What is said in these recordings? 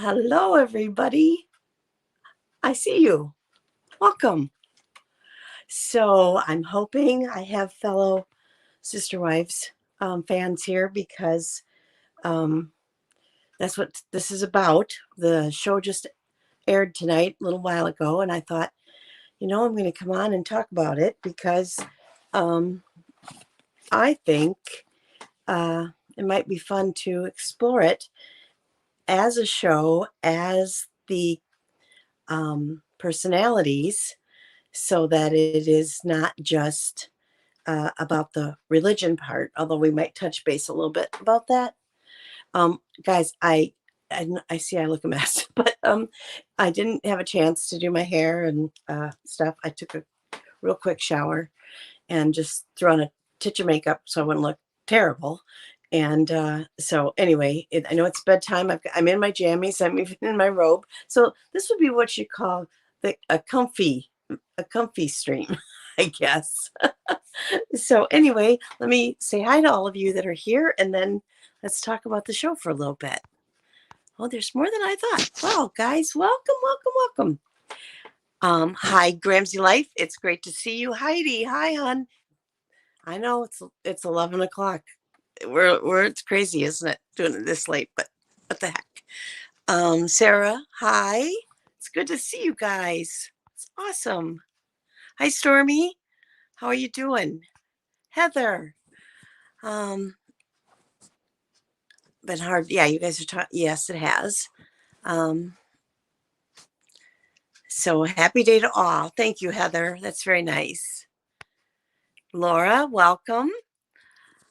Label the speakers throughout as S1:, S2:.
S1: Hello, everybody. I see you. Welcome. So I'm hoping I have fellow Sister Wives fans here because um, that's what this is about. The show just aired tonight a little while ago, and I thought, I'm going to come on and talk about it because um, I think it might be fun to explore it as a show, as the personalities, so that it is not just about the religion part, although we might touch base a little bit about that. Guys, I see I look a mess, but I didn't have a chance to do my hair and stuff. I took a real quick shower and just threw on a titch of makeup so I wouldn't look terrible. And so anyway, I know it's bedtime. I'm in my jammies. I'm even in my robe. So this would be what you call a comfy stream, I guess. So anyway, let me say hi to all of you that are here, and then let's talk about the show for a little bit. Oh, there's more than I thought. Wow, guys, welcome. Hi, Gramsy Life. It's great to see you. Heidi, hi, hon. I know it's 11 o'clock. It's crazy, isn't it, doing it this late? But what the heck? Sarah, hi. It's good to see you guys. It's awesome. Hi, Stormy. How are you doing? Heather. Been hard. Yeah, you guys are talking. Yes, it has. So happy day to all. Thank you, Heather. That's very nice. Laura, welcome.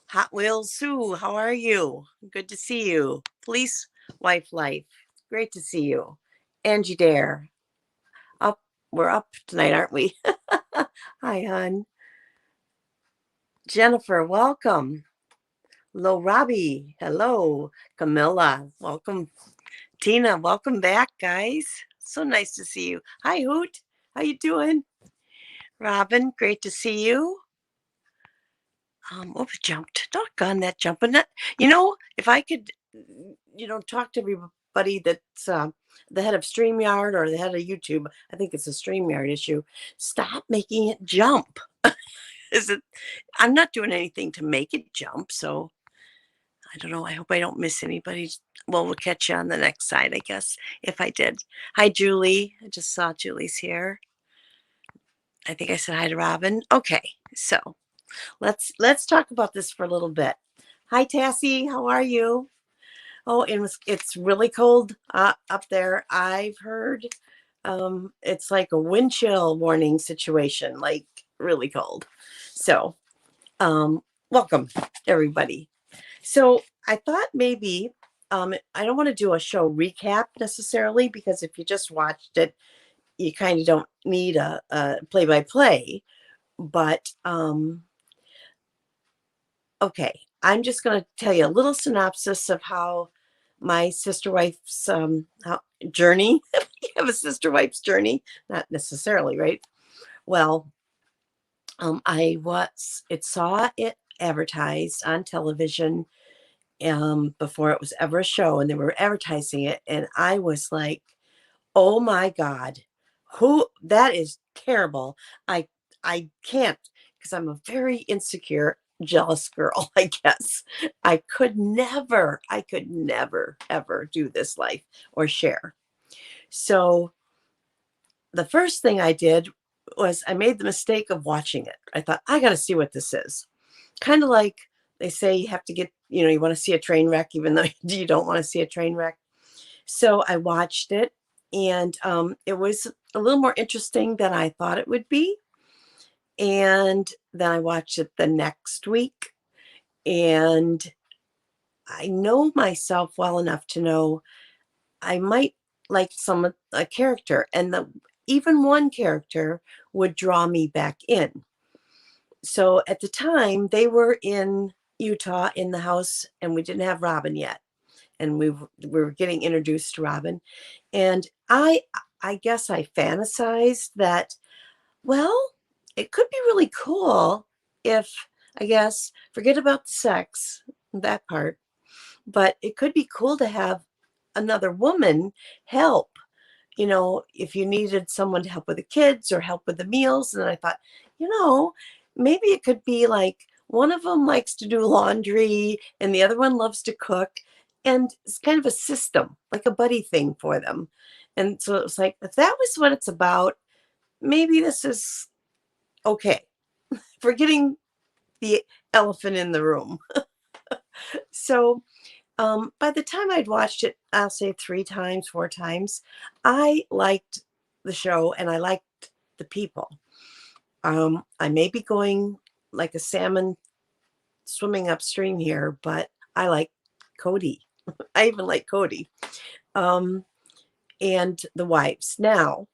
S1: Hot Wheels Sue, how are you? Good to see you. Police Wife Life, great to see you. Angie Dare, we're up tonight, aren't we? Hi, hon. Jennifer, welcome. Lo Robbie, hello. Camilla, welcome. Tina, welcome back, guys. So nice to see you. Hi, Hoot. How you doing? Robyn, great to see you. Jumped. Doggone that jumping. If I could, talk to everybody that's the head of StreamYard or the head of YouTube, I think it's a StreamYard issue. Stop making it jump. I'm not doing anything to make it jump, so I don't know. I hope I don't miss anybody. Well, we'll catch you on the next side, I guess, if I did. Hi, Julie. I just saw Julie's here. I think I said hi to Robyn. Okay, so let's talk about this for a little bit. Hi, Tassie. How are you? Oh, it's really cold up there. I've heard it's like a wind chill warning situation, like really cold. So welcome, everybody. So I thought maybe I don't want to do a show recap necessarily, because if you just watched it, you kind of don't need a play-by-play. But okay, I'm just going to tell you a little synopsis of how my sister wife's journey. You have a sister wife's journey, not necessarily, right? Well, saw it advertised on television before it was ever a show, and they were advertising it, and I was like, oh my God, that is terrible. I can't, because I'm a very insecure, jealous girl, I guess. I could never ever do this life or share. So the first thing I did was I made the mistake of watching it. I thought, I got to see what this is. Kind of like they say you have to get, you want to see a train wreck, even though you don't want to see a train wreck. So I watched it, and it was a little more interesting than I thought it would be. And then I watched it the next week, and I know myself well enough to know I might like a character, and even one character would draw me back in. So at the time, they were in Utah in the house, and we didn't have Robyn yet, and we were getting introduced to Robyn, and I guess I fantasized that, well, it could be really cool if, I guess, forget about the sex, that part, but it could be cool to have another woman help, if you needed someone to help with the kids or help with the meals. And I thought, maybe it could be like one of them likes to do laundry and the other one loves to cook. And it's kind of a system, like a buddy thing for them. And so it was like, if that was what it's about, maybe this is okay. Forgetting the elephant in the room. So by the time I'd watched it, I'll say 3 times, 4 times, I liked the show and I liked the people. I may be going like a salmon swimming upstream here, but I like Kody. I even like Kody. And the wives. Now,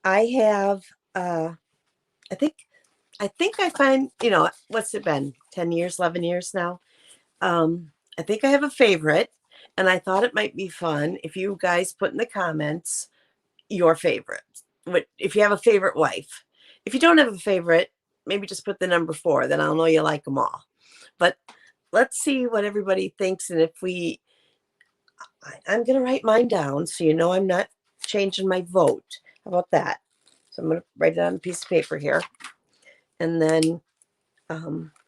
S1: I have I think I find, what's it been? 10 years, 11 years now. I think I have a favorite, and I thought it might be fun if you guys put in the comments your favorite. If you have a favorite wife. If you don't have a favorite, maybe just put the number 4, then I'll know you like them all. But let's see what everybody thinks, and I'm going to write mine down so I'm not changing my vote. How about that? So I'm going to write it on a piece of paper here, and then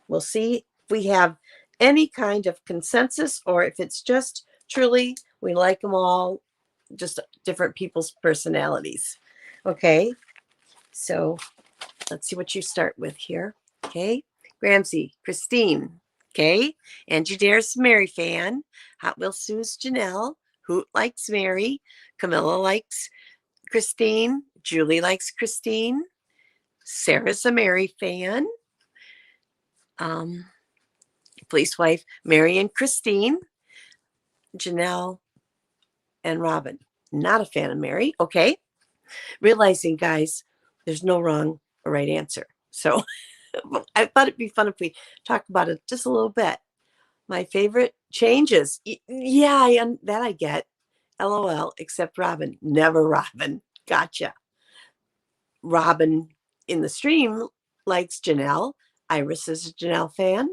S1: we'll see if we have any kind of consensus or if it's just truly we like them all, just different people's personalities. Okay, so let's see what you start with here. Okay, Gramsci, Christine. Okay, Angie Dare's Meri fan. Hot Wheel Sue's Janelle. Hoot likes Meri. Camilla likes Christine. Julie likes Christine. Sarah's a Meri fan. Police wife, Meri and Christine. Janelle and Robyn. Not a fan of Meri. Okay. Realizing, guys, there's no wrong or right answer. So I thought it'd be fun if we talk about it just a little bit. My favorite changes. Yeah, that I get. LOL, except Robyn. Never Robyn. Gotcha. Robyn in the stream likes Janelle. Iris is a Janelle fan.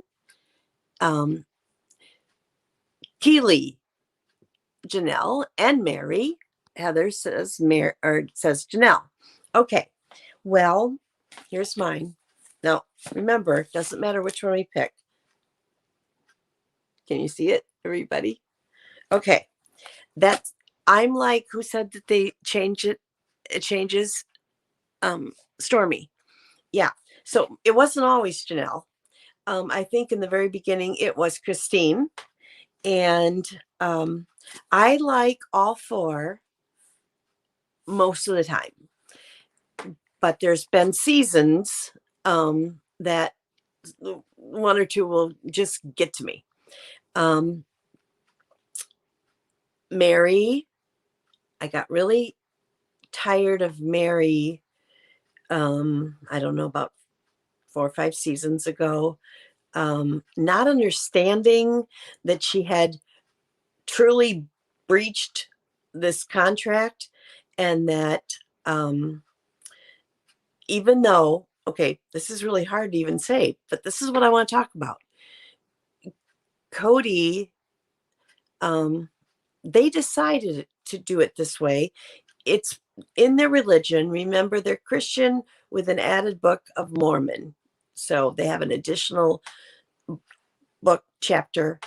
S1: Keely, Janelle, and Meri. Heather says says Janelle. Okay. Well, here's mine. Now, remember, it doesn't matter which one we pick. Can you see it, everybody? Okay. I'm like, who said that they change it? It changes. Stormy. Yeah. So it wasn't always Janelle. I think in the very beginning it was Christine. And I like all 4 most of the time. But there's been seasons that 1 or 2 will just get to me. Meri, I got really tired of Meri. I don't know, about 4 or 5 seasons ago. Not understanding that she had truly breached this contract, and that even though, okay, this is really hard to even say, but this is what I want to talk about. Kody, they decided to do it this way. It's in their religion. Remember, they're Christian with an added Book of Mormon. So they have an additional book chapter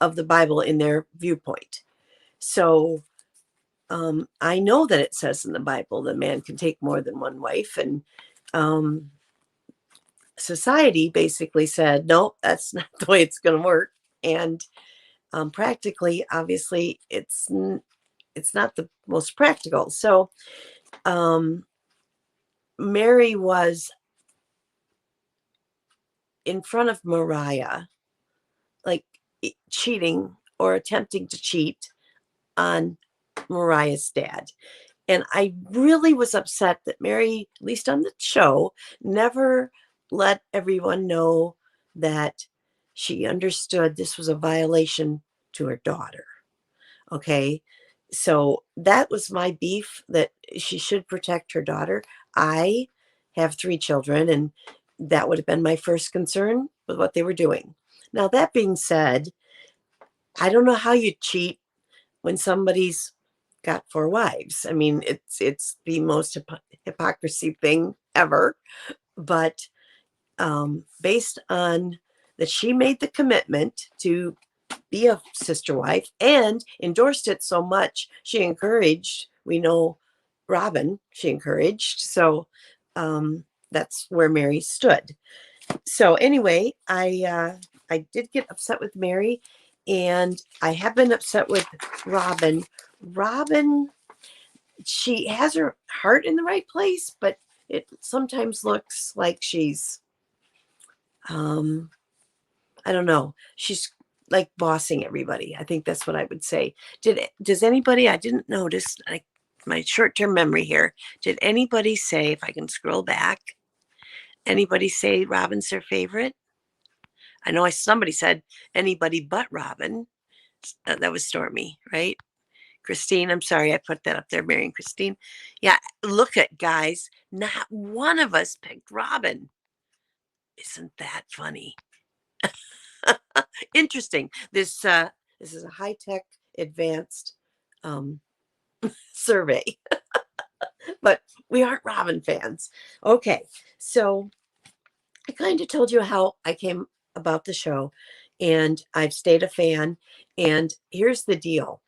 S1: of the Bible in their viewpoint. So I know that it says in the Bible that man can take more than one wife, and society basically said, no, that's not the way it's going to work. And practically, obviously, it's not the most practical. So Meri was in front of Mariah, like cheating or attempting to cheat on Mariah's dad. And I really was upset that Meri, at least on the show, never let everyone know that she understood this was a violation to her daughter. Okay. So that was my beef, that she should protect her daughter. I have 3 children, and that would have been my first concern with what they were doing. Now, that being said, I don't know how you cheat when somebody's got 4 wives. I mean, it's the most hypocrisy thing ever. But based on that, she made the commitment to be a sister wife and endorsed it so much. She encouraged, we know Robyn, she encouraged. So that's where Meri stood. So anyway, I did get upset with Meri, and I have been upset with Robyn. Robyn, she has her heart in the right place, but it sometimes looks like she's I don't know. She's like bossing everybody. I think that's what I would say. Does anybody, I didn't notice, like my short-term memory here, did anybody say, if I can scroll back, anybody say Robyn's their favorite? I know somebody said anybody but Robyn. That was Stormy, right? Christine, I'm sorry I put that up there, Meri and Christine. Yeah, look at, guys, not one of us picked Robyn. Isn't that funny? Interesting. This is a high-tech advanced um, survey, but we aren't Robyn fans. Okay, so I kind of told you how I came about the show, and I've stayed a fan. And here's the deal.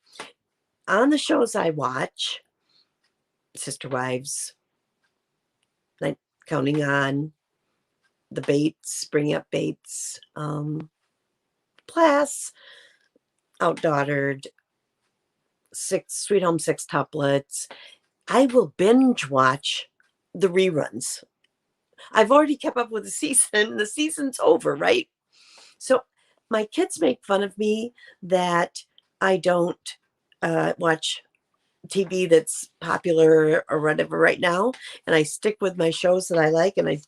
S1: On the shows I watch, Sister Wives, like Counting On, the Bates, Bringing Up Bates, Class, Outdaughtered, Sweet Home Sextuplets, I will binge watch the reruns. I've already kept up with the season. The season's over, right? So my kids make fun of me that I don't watch TV that's popular or whatever right now, and I stick with my shows that I like, and I,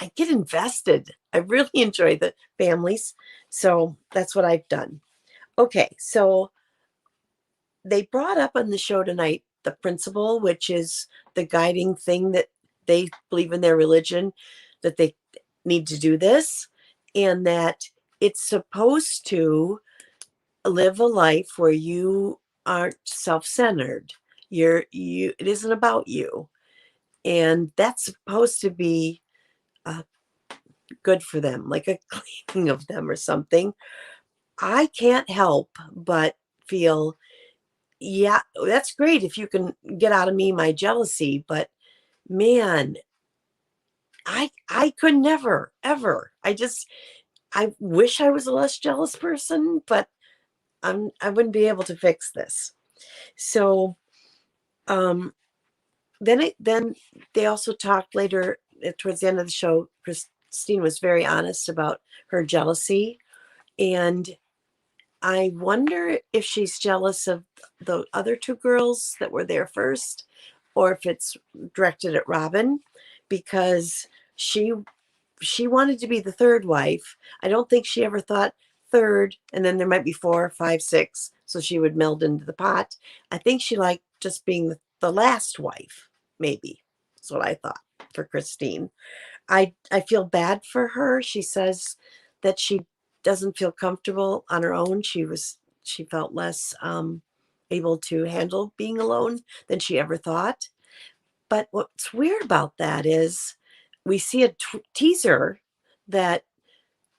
S1: I get invested. I really enjoy the families, so that's what I've done. Okay, so they brought up on the show tonight the principle, which is the guiding thing that they believe in their religion, that they need to do this, and that it's supposed to live a life where you aren't self-centered. It isn't about you, and that's supposed to be good for them, like a cleaning of them or something. I can't help but feel, yeah, that's great if you can get out of me my jealousy, but man, I could never ever. I wish I was a less jealous person, but I wouldn't be able to fix this. So then they also talked later towards the end of the show. Christine was very honest about her jealousy, and I wonder if she's jealous of the other 2 girls that were there first, or if it's directed at Robyn, because she wanted to be the 3rd wife. I don't think she ever thought 3rd, and then there might be 4, 5, 6, so she would meld into the pot. I think she liked just being the last wife, maybe. That's what I thought for Christine. I feel bad for her. She says that she doesn't feel comfortable on her own. She felt less able to handle being alone than she ever thought. But what's weird about that is we see a teaser that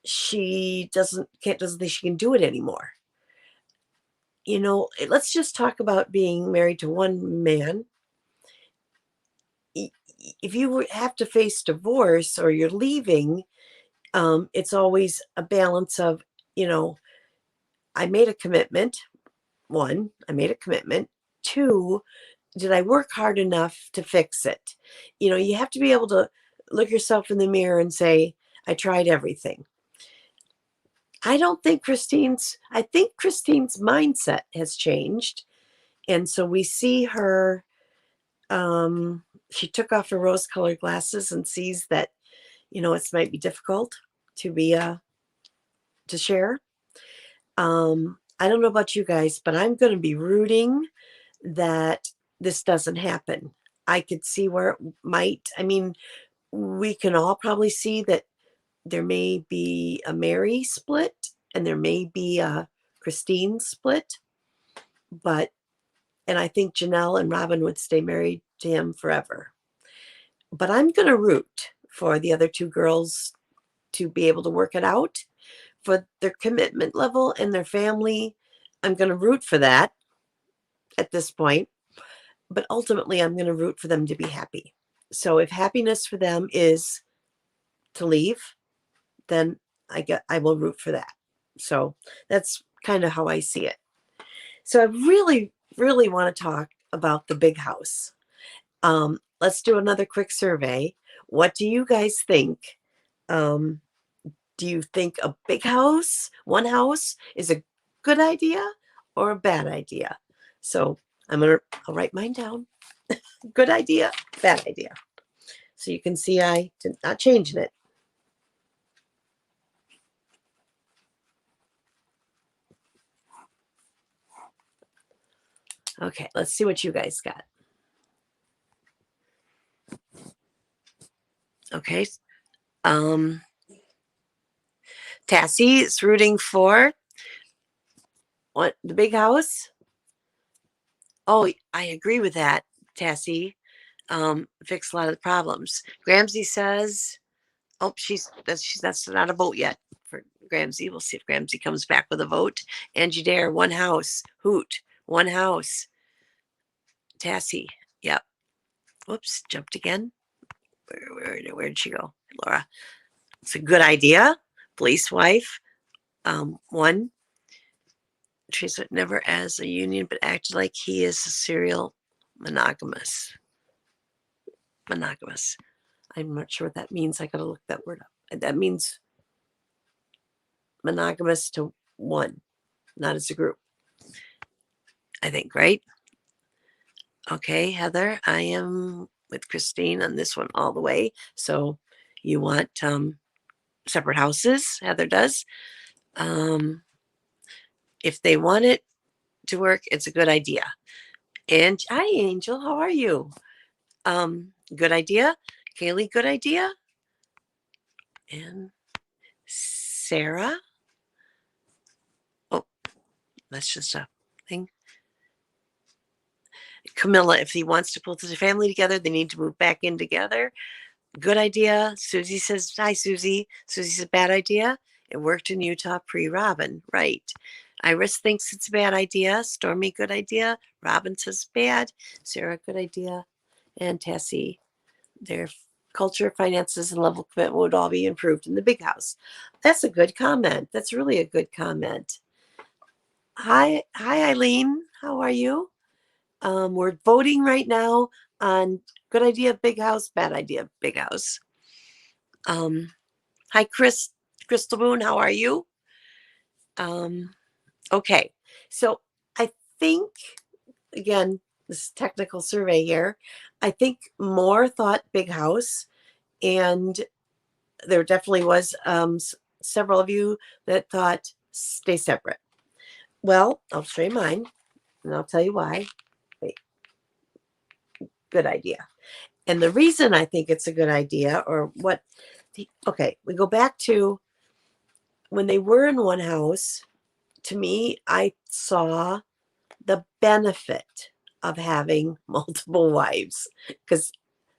S1: she doesn't think she can do it anymore. You know, let's just talk about being married to one man. If you have to face divorce or you're leaving, it's always a balance of, you know, I made a commitment. 1, I made a commitment. 2, did I work hard enough to fix it? You know, you have to be able to look yourself in the mirror and say, I tried everything. I think Christine's mindset has changed. And so we see her, she took off her rose-colored glasses and sees that, you know, it might be difficult to to share. I don't know about you guys, but I'm going to be rooting that this doesn't happen. I could see where it might. I mean, we can all probably see that there may be a Meri split and there may be a Christine split, but And I think Janelle and Robyn would stay married to him forever. But I'm going to root for the other two girls to be able to work it out for their commitment level and their family. I'm going to root for that at this point. But ultimately, I'm going to root for them to be happy. So if happiness for them is to leave, then I will root for that. So that's kind of how I see it. So I really, really want to talk about the big house. Let's do another quick survey. What do you guys think? Do you think a big house, one house, is a good idea or a bad idea? So I'll write mine down. Good idea, bad idea. So you can see I did not changing it. Okay, let's see what you guys got. Okay. Tassie is rooting for what, the big house? Oh, I agree with that, Tassie. Fix a lot of the problems. Gramsy says, oh, that's not a vote yet for Gramsy. We'll see if Gramsy comes back with a vote. Angie Dare, one house. Hoot, one house. Tassie, yep. Whoops, jumped again. Where did she go? Laura. It's a good idea. Police wife. One. Treats it never as a union, but acted like he is a serial monogamous. Monogamous. I'm not sure what that means. I gotta look that word up. That means monogamous to one, not as a group. I think, right? Okay, Heather, I am with Christine on this one all the way. So you want separate houses? Heather does. If they want it to work, it's a good idea. And hi, Angel, how are you? Good idea. Kaylee, good idea. And Sarah. Oh, that's just a thing. Camilla, if he wants to pull the family together, they need to move back in together. Good idea. Susie says, hi, Susie. Susie says, bad idea. It worked in Utah pre-Robyn. Right. Iris thinks it's a bad idea. Stormy, good idea. Robyn says bad. Sarah, good idea. And Tessie, their culture, finances, and level of commitment would all be improved in the big house. That's a good comment. That's really a good comment. Hi, Eileen. How are you? We're voting right now on good idea, big house, bad idea, big house. Hi, Crystal Boone. How are you? Okay. So I think, again, this technical survey here, I think more thought big house, and there definitely was several of you that thought stay separate. Well, I'll show you mine, and I'll tell you why. Wait. Good idea. And the reason I think it's a good idea, or what, okay, we go back to when they were in one house. To me, I saw the benefit of having multiple wives, because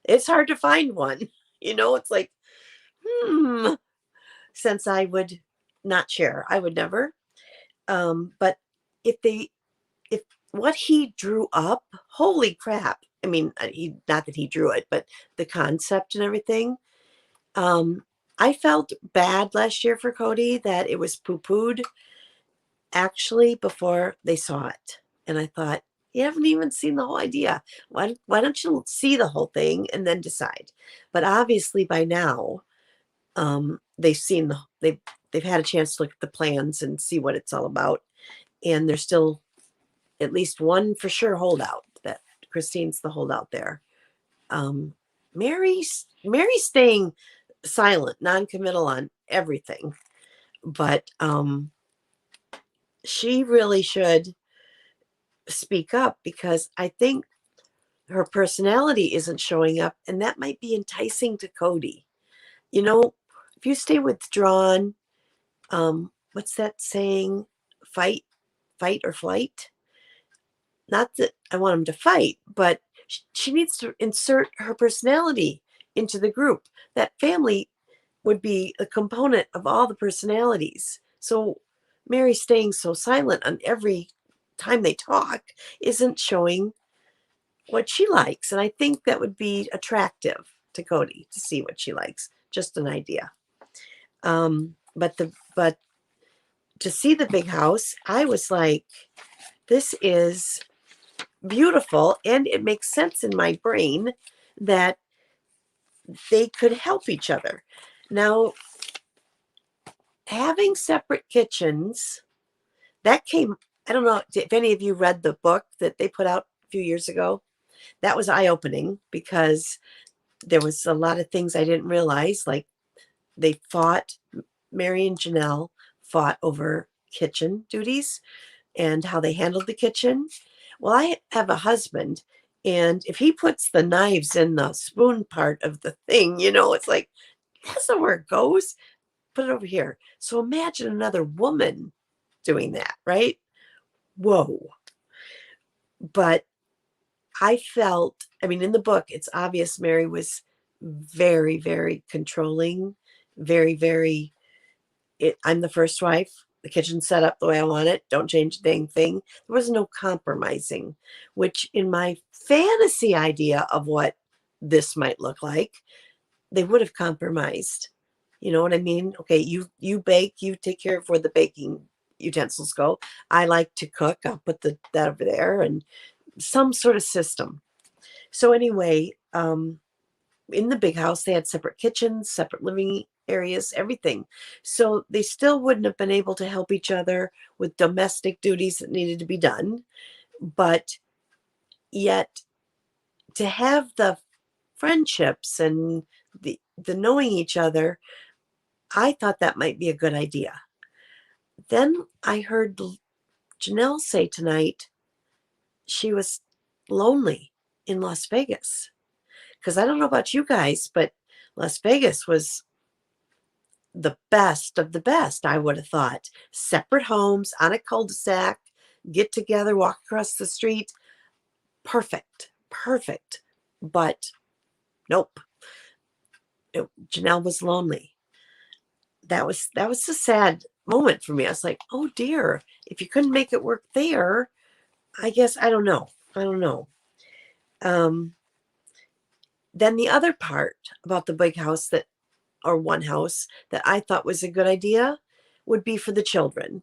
S1: it's hard to find one. It's like, since I would not share, I would never. But if what he drew up, holy crap. I mean, not that he drew it, but the concept and everything. I felt bad last year for Kody that it was poo-pooed actually before they saw it. And I thought, you haven't even seen the whole idea. Why don't you see the whole thing and then decide? But obviously by now, they've seen they've had a chance to look at the plans and see what it's all about. And there's still at least one for sure holdout. That Christine's the holdout there. Meri's staying silent, non-committal on everything, but she really should speak up, because I think her personality isn't showing up, and that might be enticing to Kody. If you stay withdrawn, what's that saying? Fight or flight. not that I want them to fight, but she needs to insert her personality into the group. That family would be a component of all the personalities. So Meri staying so silent on every time they talk isn't showing what she likes. And I think that would be attractive to Kody to see what she likes. Just an idea. But to see the big house, I was like, this is beautiful, and it makes sense in my brain that they could help each other. Now, having separate kitchens, that came, I don't know if any of you read the book that they put out a few years ago. That was eye-opening because there was a lot of things I didn't realize, like they fought, Meri and Janelle fought over kitchen duties and how they handled the kitchen. Well, I have a husband, and if he puts the knives in the spoon part of the thing, it's like, that's not where it goes. Put it over here. So imagine another woman doing that, right? Whoa. But I felt, in the book, it's obvious Meri was very, very controlling, very, very, I'm the first wife. The kitchen's set up the way I want it. Don't change a dang thing. There was no compromising, which in my fantasy idea of what this might look like, they would have compromised. You know what I mean? Okay, you bake, you take care of where the baking utensils go. I like to cook. I'll put that over there, and some sort of system. So anyway, in the big house, they had separate kitchens, separate living areas, everything. So they still wouldn't have been able to help each other with domestic duties that needed to be done. But yet to have the friendships and the knowing each other, I thought that might be a good idea. Then I heard Janelle say tonight she was lonely in Las Vegas. Because I don't know about you guys, but Las Vegas was the best of the best, I would have thought. Separate homes on a cul-de-sac, get together, walk across the street. Perfect, perfect. But nope. Janelle was lonely. That was a sad moment for me. I was like, oh dear, if you couldn't make it work there, I guess I don't know. Then the other part about the big house or one house that I thought was a good idea would be for the children.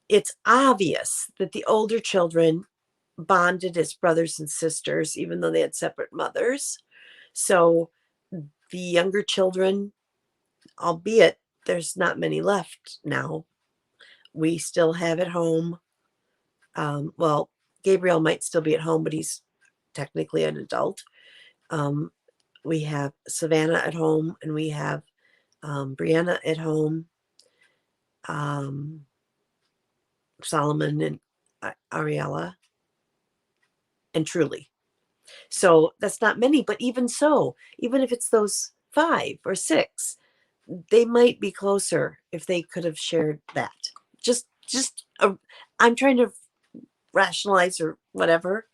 S1: It's obvious that the older children bonded as brothers and sisters, even though they had separate mothers. So the younger children, albeit there's not many left now, we still have at home. Well, Gabriel might still be at home, but he's technically an adult. We have Savannah at home, and we have Brianna at home, Solomon and Ariella, and Truly. So that's not many, but even so, even if it's those 5 or 6, they might be closer if they could have shared that. I'm trying to rationalize or whatever.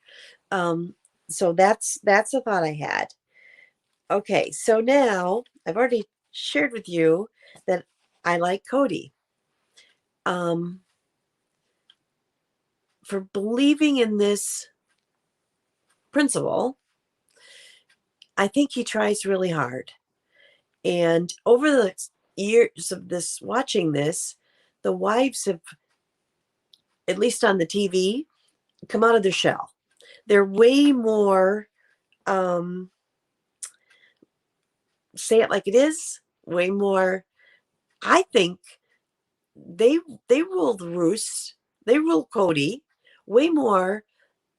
S1: So that's a thought I had. Okay, so now I've already shared with you that I like Kody. For believing in this principle, I think he tries really hard. And over the years of watching this, the wives have, at least on the TV, come out of their shell. They're way more, say it like it is, way more. I think they rule the roost. They rule Kody way more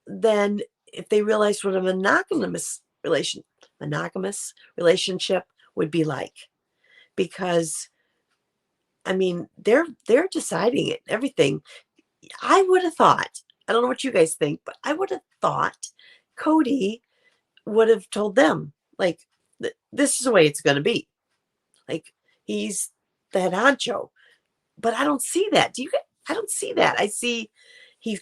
S1: than if they realized what a monogamous relationship would be like. Because they're deciding it, everything. I would have thought, I don't know what you guys think, but I would have thought Kody would have told them, like, this is the way it's going to be. Like, he's the head honcho. But I don't see that. I don't see that. I see he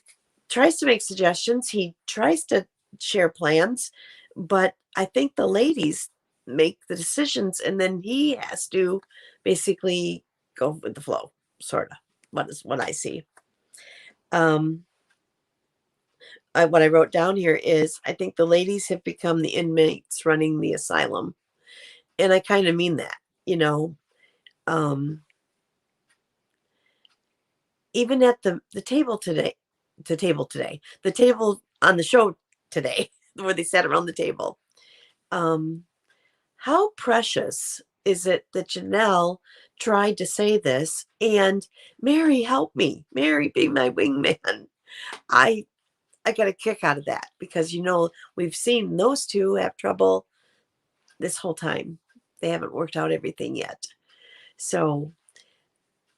S1: tries to make suggestions. He tries to share plans, but I think the ladies make the decisions, and then he has to basically go with the flow, sort of. What I see. What I wrote down here is I think the ladies have become the inmates running the asylum, and I kind of mean that. You know, even at the table today, the table on the show today, where they sat around the table. How precious is it that Janelle tried to say this, and Meri, help me, Meri, be my wingman. I got a kick out of that because, you know, we've seen those two have trouble this whole time. They haven't worked out everything yet. So,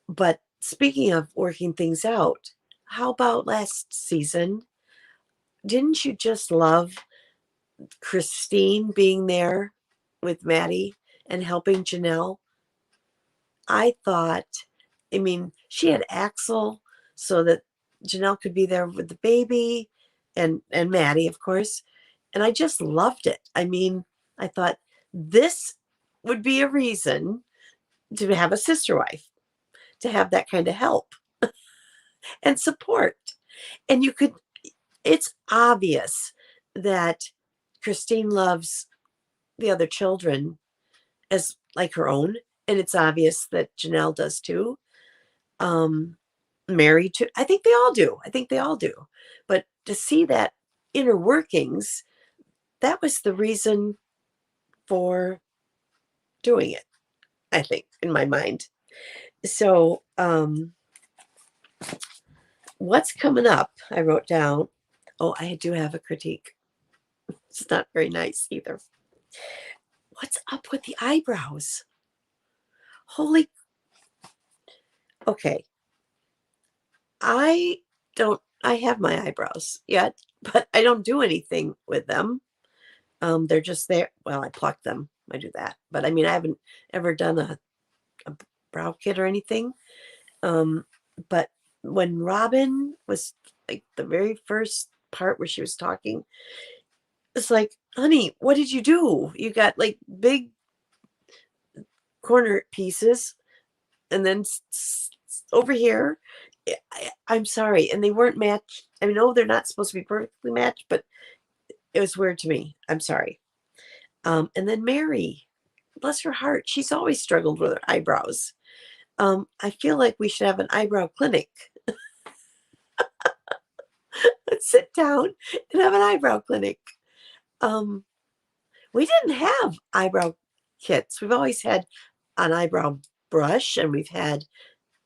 S1: but speaking of working things out, how about last season? Didn't you just love Christine being there with Maddie and helping Janelle? I thought, I mean, she had Axel so that Janelle could be there with the baby and Maddie, of course. And I just loved it. I mean, I thought this would be a reason to have a sister wife, to have that kind of help and support. And you could, it's obvious that Christine loves the other children as like her own. And it's obvious that Janelle does too. Meri too. I think they all do. I think they all do. But to see that inner workings, that was the reason for doing it, I think, in my mind. So, what's coming up? I wrote down. Oh, I do have a critique. It's not very nice either. What's up with the eyebrows? Holy. Okay. I have my eyebrows yet, but I don't do anything with them. They're just there. Well, I pluck them. I do that. But I mean, I haven't ever done a brow kit or anything. But when Robyn was like the very first part where she was talking, it's like, honey, what did you do? You got like big corner pieces and then over here. I'm sorry. And they weren't matched. I mean, no, they're not supposed to be perfectly matched, but it was weird to me. I'm sorry. And then Meri, bless her heart, she's always struggled with her eyebrows. I feel like we should have an eyebrow clinic. Let's sit down and have an eyebrow clinic. We didn't have eyebrow kits. We've always had an eyebrow brush and we've had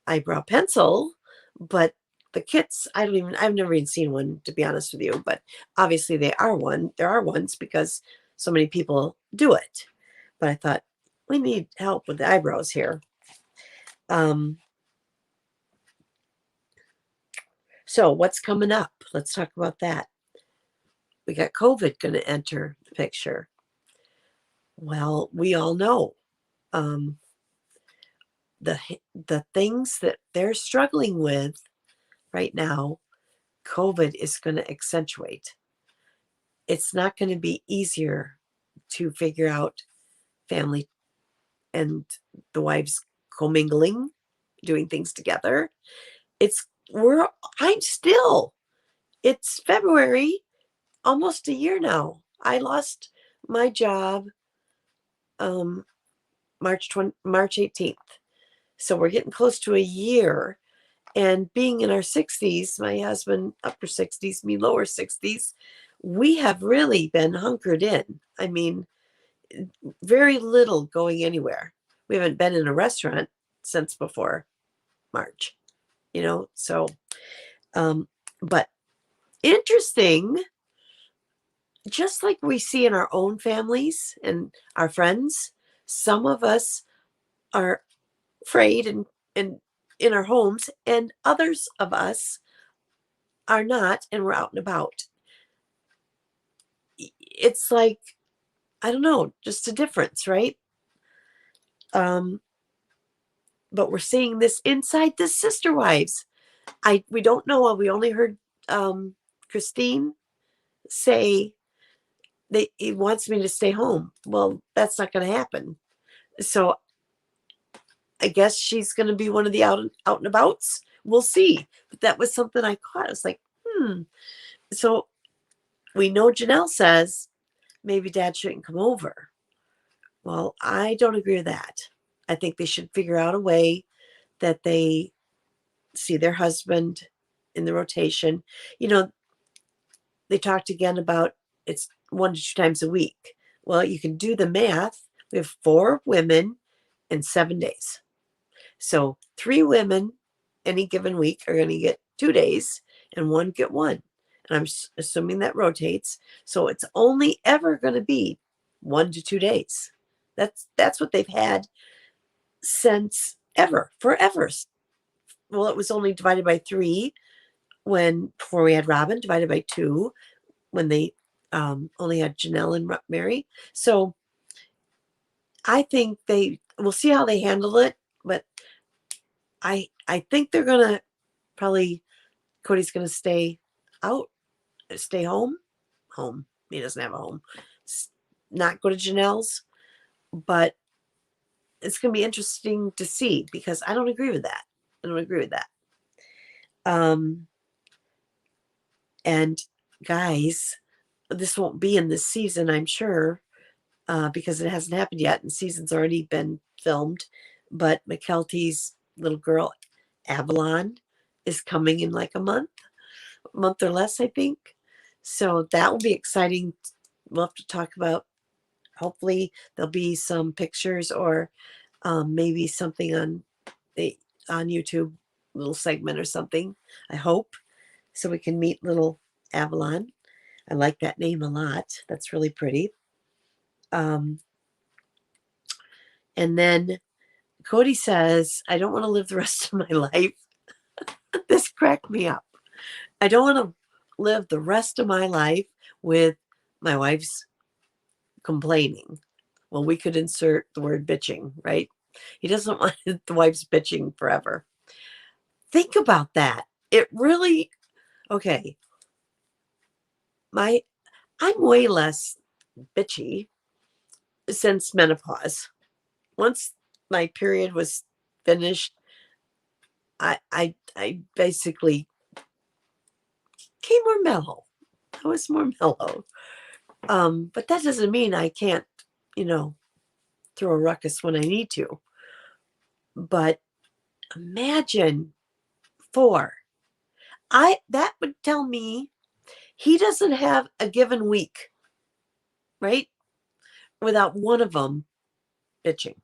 S1: eyebrow pencil, but the kits, I've never even seen one, to be honest with you, but obviously there are ones because so many people do it. But I thought we need help with the eyebrows here. So what's coming up? Let's talk about that. We got COVID going to enter the picture. Well, we all know the things that they're struggling with right now, COVID is going to accentuate. It's not going to be easier to figure out family and the wives commingling, doing things together. It's February, almost a year now. I lost my job March 18th. So we're getting close to a year. And being in our 60s, my husband upper 60s, me lower 60s, we have really been hunkered in. I mean, very little going anywhere. We haven't been in a restaurant since before March, you know, so, but interesting, just like we see in our own families and our friends, some of us are afraid and in our homes, and others of us are not, and we're out and about. It's like, I don't know, just a difference, right? But we're seeing this inside the sister wives. We don't know. We only heard Christine say he wants me to stay home. Well, that's not going to happen. So I guess she's going to be one of the out and abouts. We'll see. But that was something I caught. I was like, So we know Janelle says maybe Dad shouldn't come over. Well, I don't agree with that. I think they should figure out a way that they see their husband in the rotation. They talked again about it's 1 to 2 times a week. Well, you can do the math. We have 4 women in 7 days. So 3 women any given week are going to get 2 days and 1 get 1. And I'm assuming that rotates. So it's only ever going to be 1 to 2 days. That's what they've had since forever. Well, it was only divided by 3 before we had Robyn, divided by 2 when they only had Janelle and Meri. So I think we'll see how they handle it, but I think they're gonna probably Kody's gonna stay home. He doesn't have a home. Not go to Janelle's, but it's gonna be interesting to see because I don't agree with that. And guys, this won't be in this season, I'm sure, because it hasn't happened yet, and the season's already been filmed. But McKelty's little girl, Avalon, is coming in like a month or less, I think. So that will be exciting. We'll have to talk about. Hopefully, there'll be some pictures or maybe something on YouTube, little segment or something. I hope so we can meet little Avalon. I like that name a lot. That's really pretty. And then Kody says, I don't want to live the rest of my life. This cracked me up. I don't want to live the rest of my life with my wife's complaining. Well, we could insert the word bitching, right? He doesn't want the wife's bitching forever. Think about that. It really, okay. I'm way less bitchy since menopause. Once my period was finished, I basically became more mellow. I was more mellow. But that doesn't mean I can't, throw a ruckus when I need to. But imagine 4. That would tell me he doesn't have a given week, right? Without one of them bitching.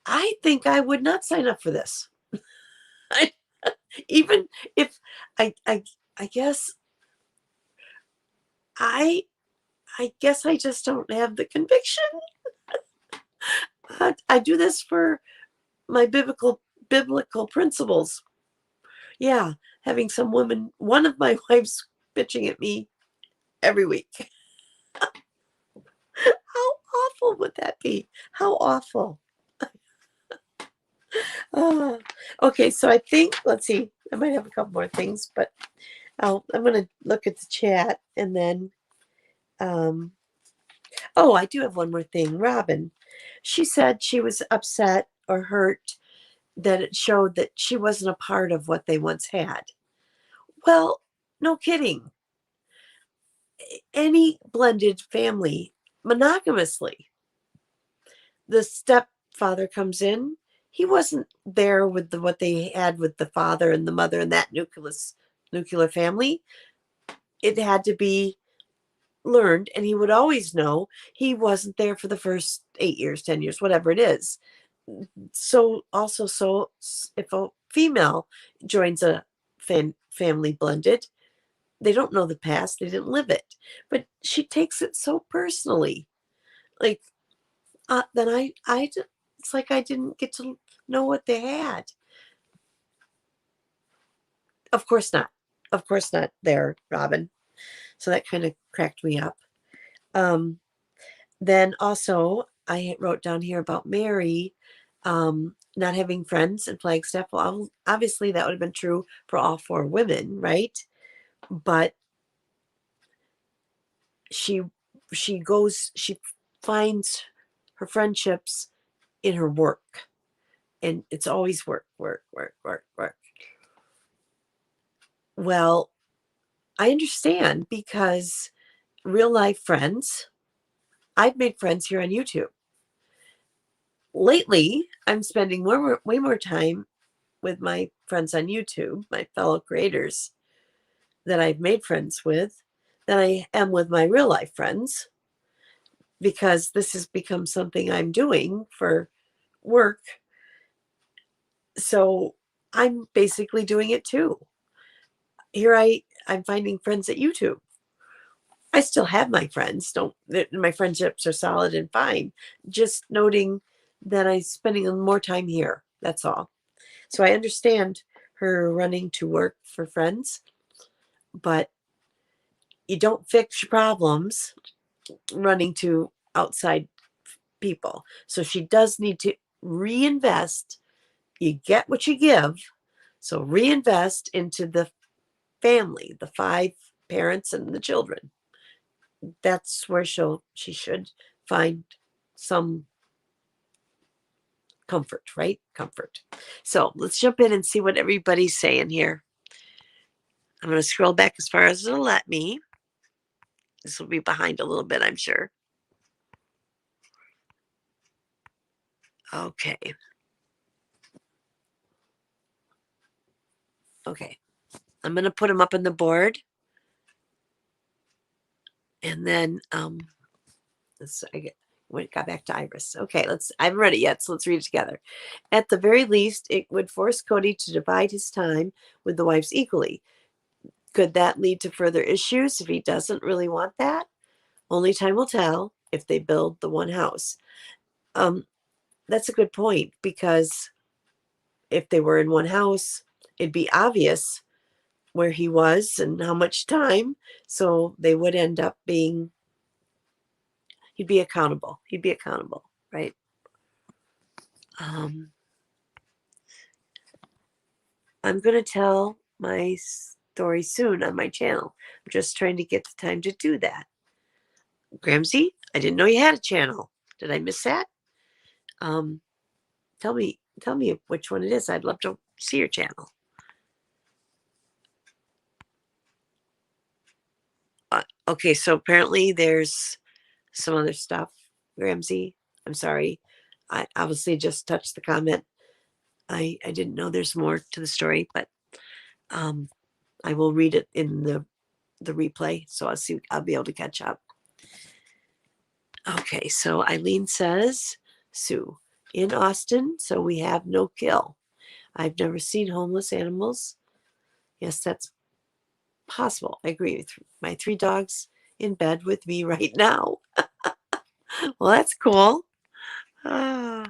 S1: I think I would not sign up for this. Even if I guess I guess I just don't have the conviction. I do this for my biblical principles. Yeah, having some woman, one of my wives bitching at me every week. How awful would that be? How awful. Okay, so I think, let's see, I might have a couple more things, but I'm going to look at the chat and then, I do have one more thing. Robyn, she said she was upset or hurt that it showed that she wasn't a part of what they once had. Well, no kidding. Any blended family, monogamously, the stepfather comes in. He wasn't there with what they had with the father and the mother and that nuclear family. It had to be learned, and he would always know he wasn't there for the first 8 years, 10 years, whatever it is. So if a female joins a family blended, they don't know the past, they didn't live it, but she takes it so personally. Like, then it's like I didn't get to know what they had. Of course not there, Robyn. So that kind of cracked me up. Then also I wrote down here about Meri. Not having friends in Flagstaff. Well, obviously that would have been true for all 4 women, right? But she she finds her friendships in her work, and it's always work, work, work, work, work. Well, I understand, because real life friends, I've made friends here on YouTube. Lately, I'm spending way more time with my friends on YouTube, my fellow creators that I've made friends with, than I am with my real life friends, because this has become something I'm doing for work. So I'm basically doing it too. Here I'm finding friends at YouTube. I still have my friends. Don't My friendships are solid and fine. Just noting that I'm spending more time here. That's all. So I understand her running to work for friends, but you don't fix your problems running to outside people. So she does need to reinvest. You get what you give. So reinvest into the family, the 5 parents and the children. That's where she should find some comfort, right? Comfort. So let's jump in and see what everybody's saying here. I'm going to scroll back as far as it'll let me. This will be behind a little bit, I'm sure. Okay. Okay. I'm going to put them up on the board. And then got back to Iris. Okay, I haven't read it yet, so let's read it together. At the very least, it would force Kody to divide his time with the wives equally. Could that lead to further issues if he doesn't really want that? Only time will tell if they build the one house. That's a good point, because if they were in one house, it'd be obvious where he was and how much time. So they would end up he'd be accountable. Right? I'm going to tell my story soon on my channel. I'm just trying to get the time to do that. Gramsci, I didn't know you had a channel. Did I miss that? Tell me which one it is. I'd love to see your channel. Okay, so apparently there's some other stuff. Gramsci, I'm sorry. I obviously just touched the comment. I didn't know there's more to the story, but I will read it in the replay, so I'll be able to catch up. Okay, so Eileen says, Sue, in Austin, so we have no kill. I've never seen homeless animals. Yes, that's possible. I agree with my 3 dogs in bed with me right now. Well, that's cool. Tassie,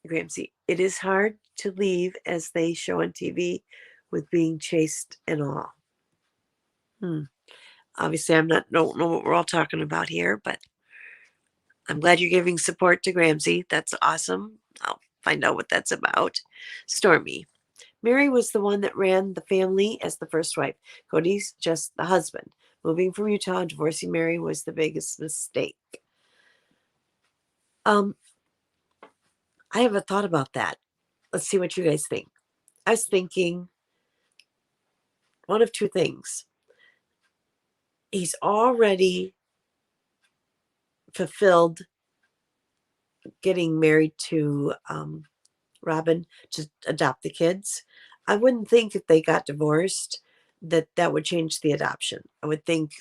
S1: Gramsci, it is hard to leave as they show on TV with being chased and all. Obviously, don't know what we're all talking about here, but I'm glad you're giving support to Gramsci. That's awesome. I'll find out what that's about. Stormy, Meri was the one that ran the family as the first wife. Kody's just the husband. Moving from Utah and divorcing Meri was the biggest mistake. I have a thought about that. Let's see what you guys think. I was thinking one of 2 things. He's already fulfilled getting married to Robyn to adopt the kids. I wouldn't think if they got divorced that would change the adoption. I would think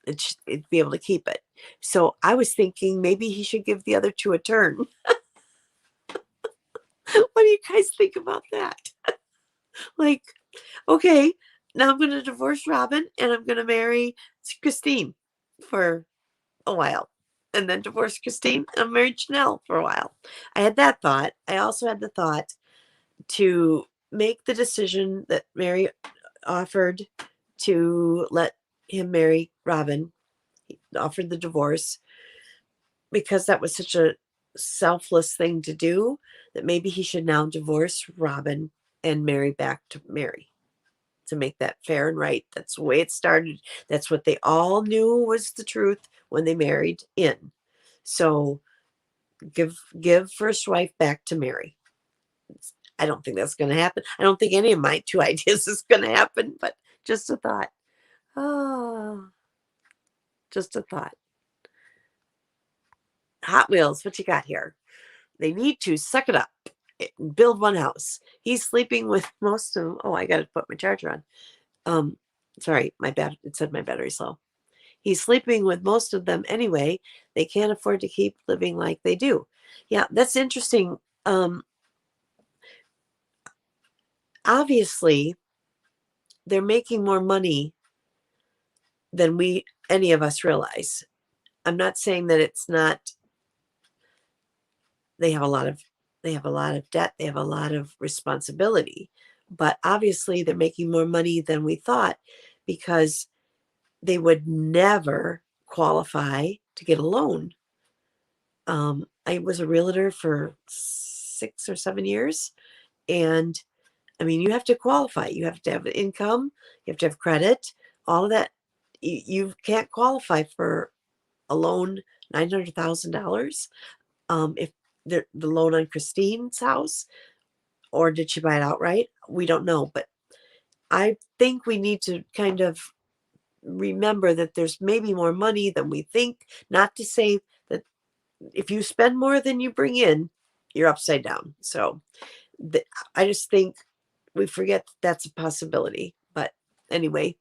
S1: it'd be able to keep it. So I was thinking maybe he should give the other 2 a turn. What do you guys think about that? Like, okay, now I'm going to divorce Robyn and I'm going to marry Christine for a while, and then divorce Christine and marry Janelle for a while. I had that thought. I also had the thought to make the decision that Meri offered to let him marry Robyn He offered the divorce because that was such a selfless thing to do that maybe he should now divorce Robyn and Meri back to Meri to make that fair and right. That's the way it started. That's what they all knew was the truth when they married in. So give first wife back to Meri. I don't think that's going to happen. I don't think any of my two ideas is going to happen, but just a thought. Oh, just a thought. Hot Wheels, what you got here? They need to suck it up and build one house. He's sleeping with most of them. Oh, I got to put my charger on. Sorry, it said my battery's low. He's sleeping with most of them anyway. They can't afford to keep living like they do. Yeah, that's interesting. Obviously, they're making more money than any of us realize. I'm not saying that it's not. They have a lot of debt. They have a lot of responsibility, but obviously they're making more money than we thought because they would never qualify to get a loan. I was a realtor for 6 or 7 years, and I mean, you have to qualify. You have to have income. You have to have credit. All of that. You can't qualify for a loan, $900,000. If the loan on Christine's house, or did she buy it outright? We don't know, but I think we need to kind of remember that there's maybe more money than we think. Not to say that if you spend more than you bring in, you're upside down. So I just think we forget that's a possibility. But anyway,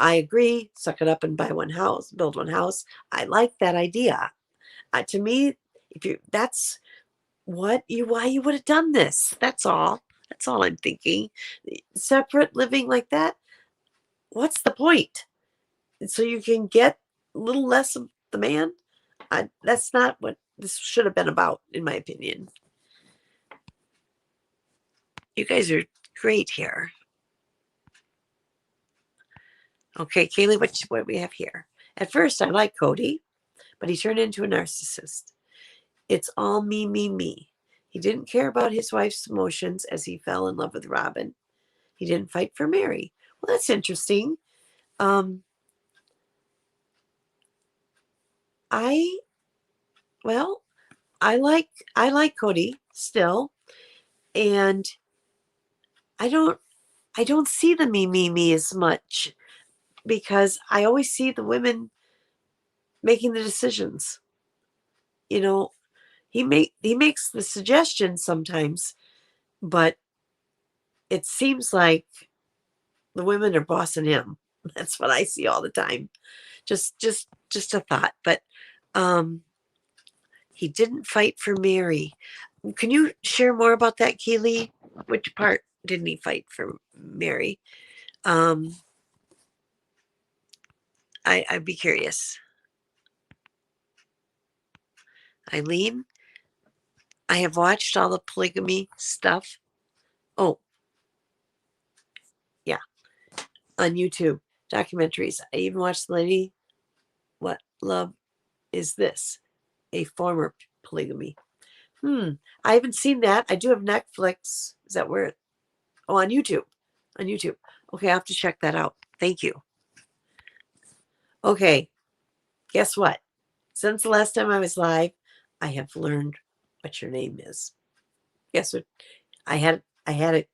S1: I agree. Suck it up and buy one house, build one house. I like that idea. To me, that's why you would have done this. That's all. That's all I'm thinking. Separate living like that. What's the point? So you can get a little less of the man. That's not what this should have been about, in my opinion. You guys are great here. Okay, Kaylee, what we have here? At first, I liked Kody, but he turned into a narcissist. It's all me, me, me. He didn't care about his wife's emotions as he fell in love with Robyn. He didn't fight for Meri. Well, that's interesting. I like Kody still, and I don't see the me, me, me as much because I always see the women making the decisions. You know, he makes the suggestions sometimes, but it seems like the women are bossing him. That's what I see all the time. Just a thought. But he didn't fight for Meri. Can you share more about that, Keely? Which part didn't he fight for Meri? I'd be curious. Eileen, I have watched all the polygamy stuff. Oh, yeah, on YouTube, documentaries. I even watched the lady, What Love Is This? A former polygamy. I haven't seen that. I do have Netflix. Is that where? Oh, on YouTube. On YouTube. Okay, I'll have to check that out. Thank you. Okay, guess what? Since the last time I was live, I have learned what your name is. Guess what? I had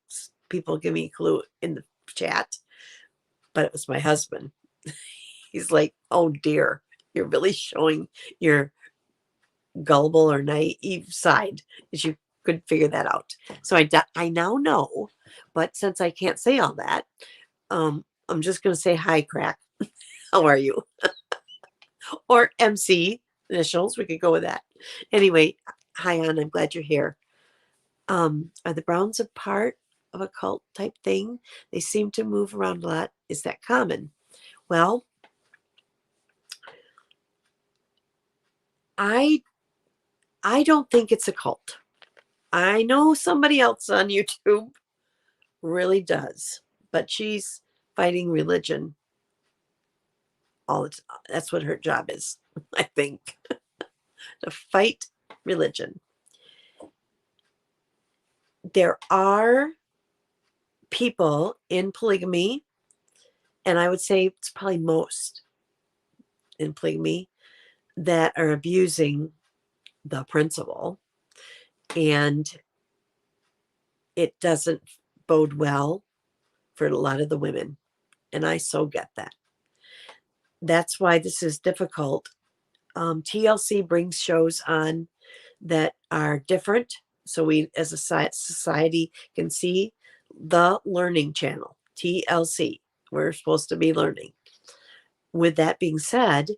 S1: people give me a clue in the chat, but it was my husband. He's like, "Oh dear, you're really showing your gullible or naive side that you could figure that out." So I now know, but since I can't say all that, I'm just going to say hi, crack. How are you? Or MC initials. We could go with that. Anyway, hi, Ann. I'm glad you're here. Are the Browns a part of a cult type thing? They seem to move around a lot. Is that common? Well, I don't think it's a cult. I know somebody else on YouTube really does, but she's fighting religion. all the time. That's what her job is, I think, to fight religion. There are people in polygamy, and I would say it's probably most in polygamy, that are abusing the principle, and it doesn't bode well for a lot of the women. And I so get that. That's why this is difficult. TLC brings shows on that are different. So we, as a society, can see the Learning Channel, TLC. We're supposed to be learning. With that being said,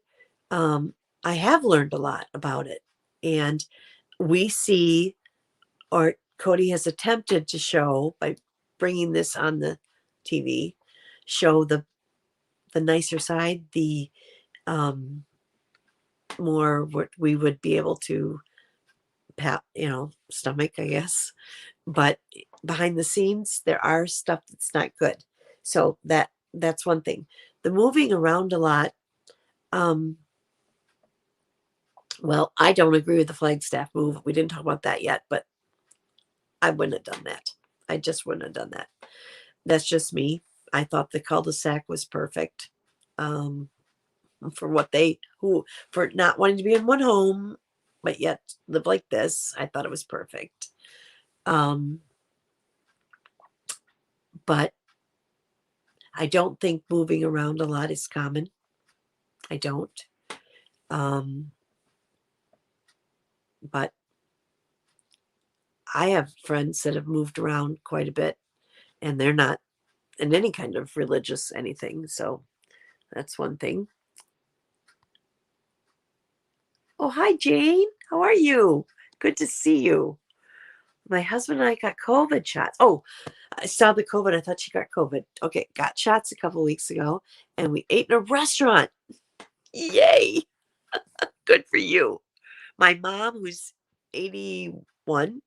S1: I have learned a lot about it. And we see, or Kody has attempted to show by bringing this on the TV, show the nicer side, the more what we would be able to pat, stomach, I guess. But behind the scenes, there are stuff that's not good. So that's one thing. The moving around a lot. Well, I don't agree with the Flagstaff move. We didn't talk about that yet, but I wouldn't have done that. I just wouldn't have done that. That's just me. I thought the cul-de-sac was perfect. For what for not wanting to be in one home, but yet live like this. I thought it was perfect. But I don't think moving around a lot is common. I don't. But I have friends that have moved around quite a bit, and they're not in any kind of religious anything. So that's one thing. Oh, hi, Jane. How are you? Good to see you. My husband and I got COVID shots. Oh, I saw the COVID. I thought she got COVID. Okay, got shots a couple of weeks ago, and we ate in a restaurant. Yay! Good for you. My mom, who's 81,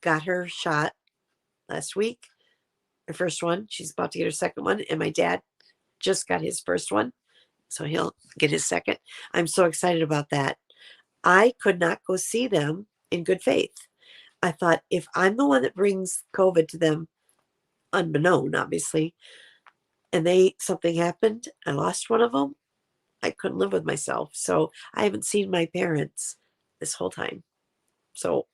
S1: got her shot last week. Her first one. She's about to get her second one. And my dad just got his first one, so he'll get his second. I'm so excited about that. I could not go see them in good faith. I thought, if I'm the one that brings COVID to them, unbeknown, obviously, and something happened, I lost one of them, I couldn't live with myself. So I haven't seen my parents this whole time. So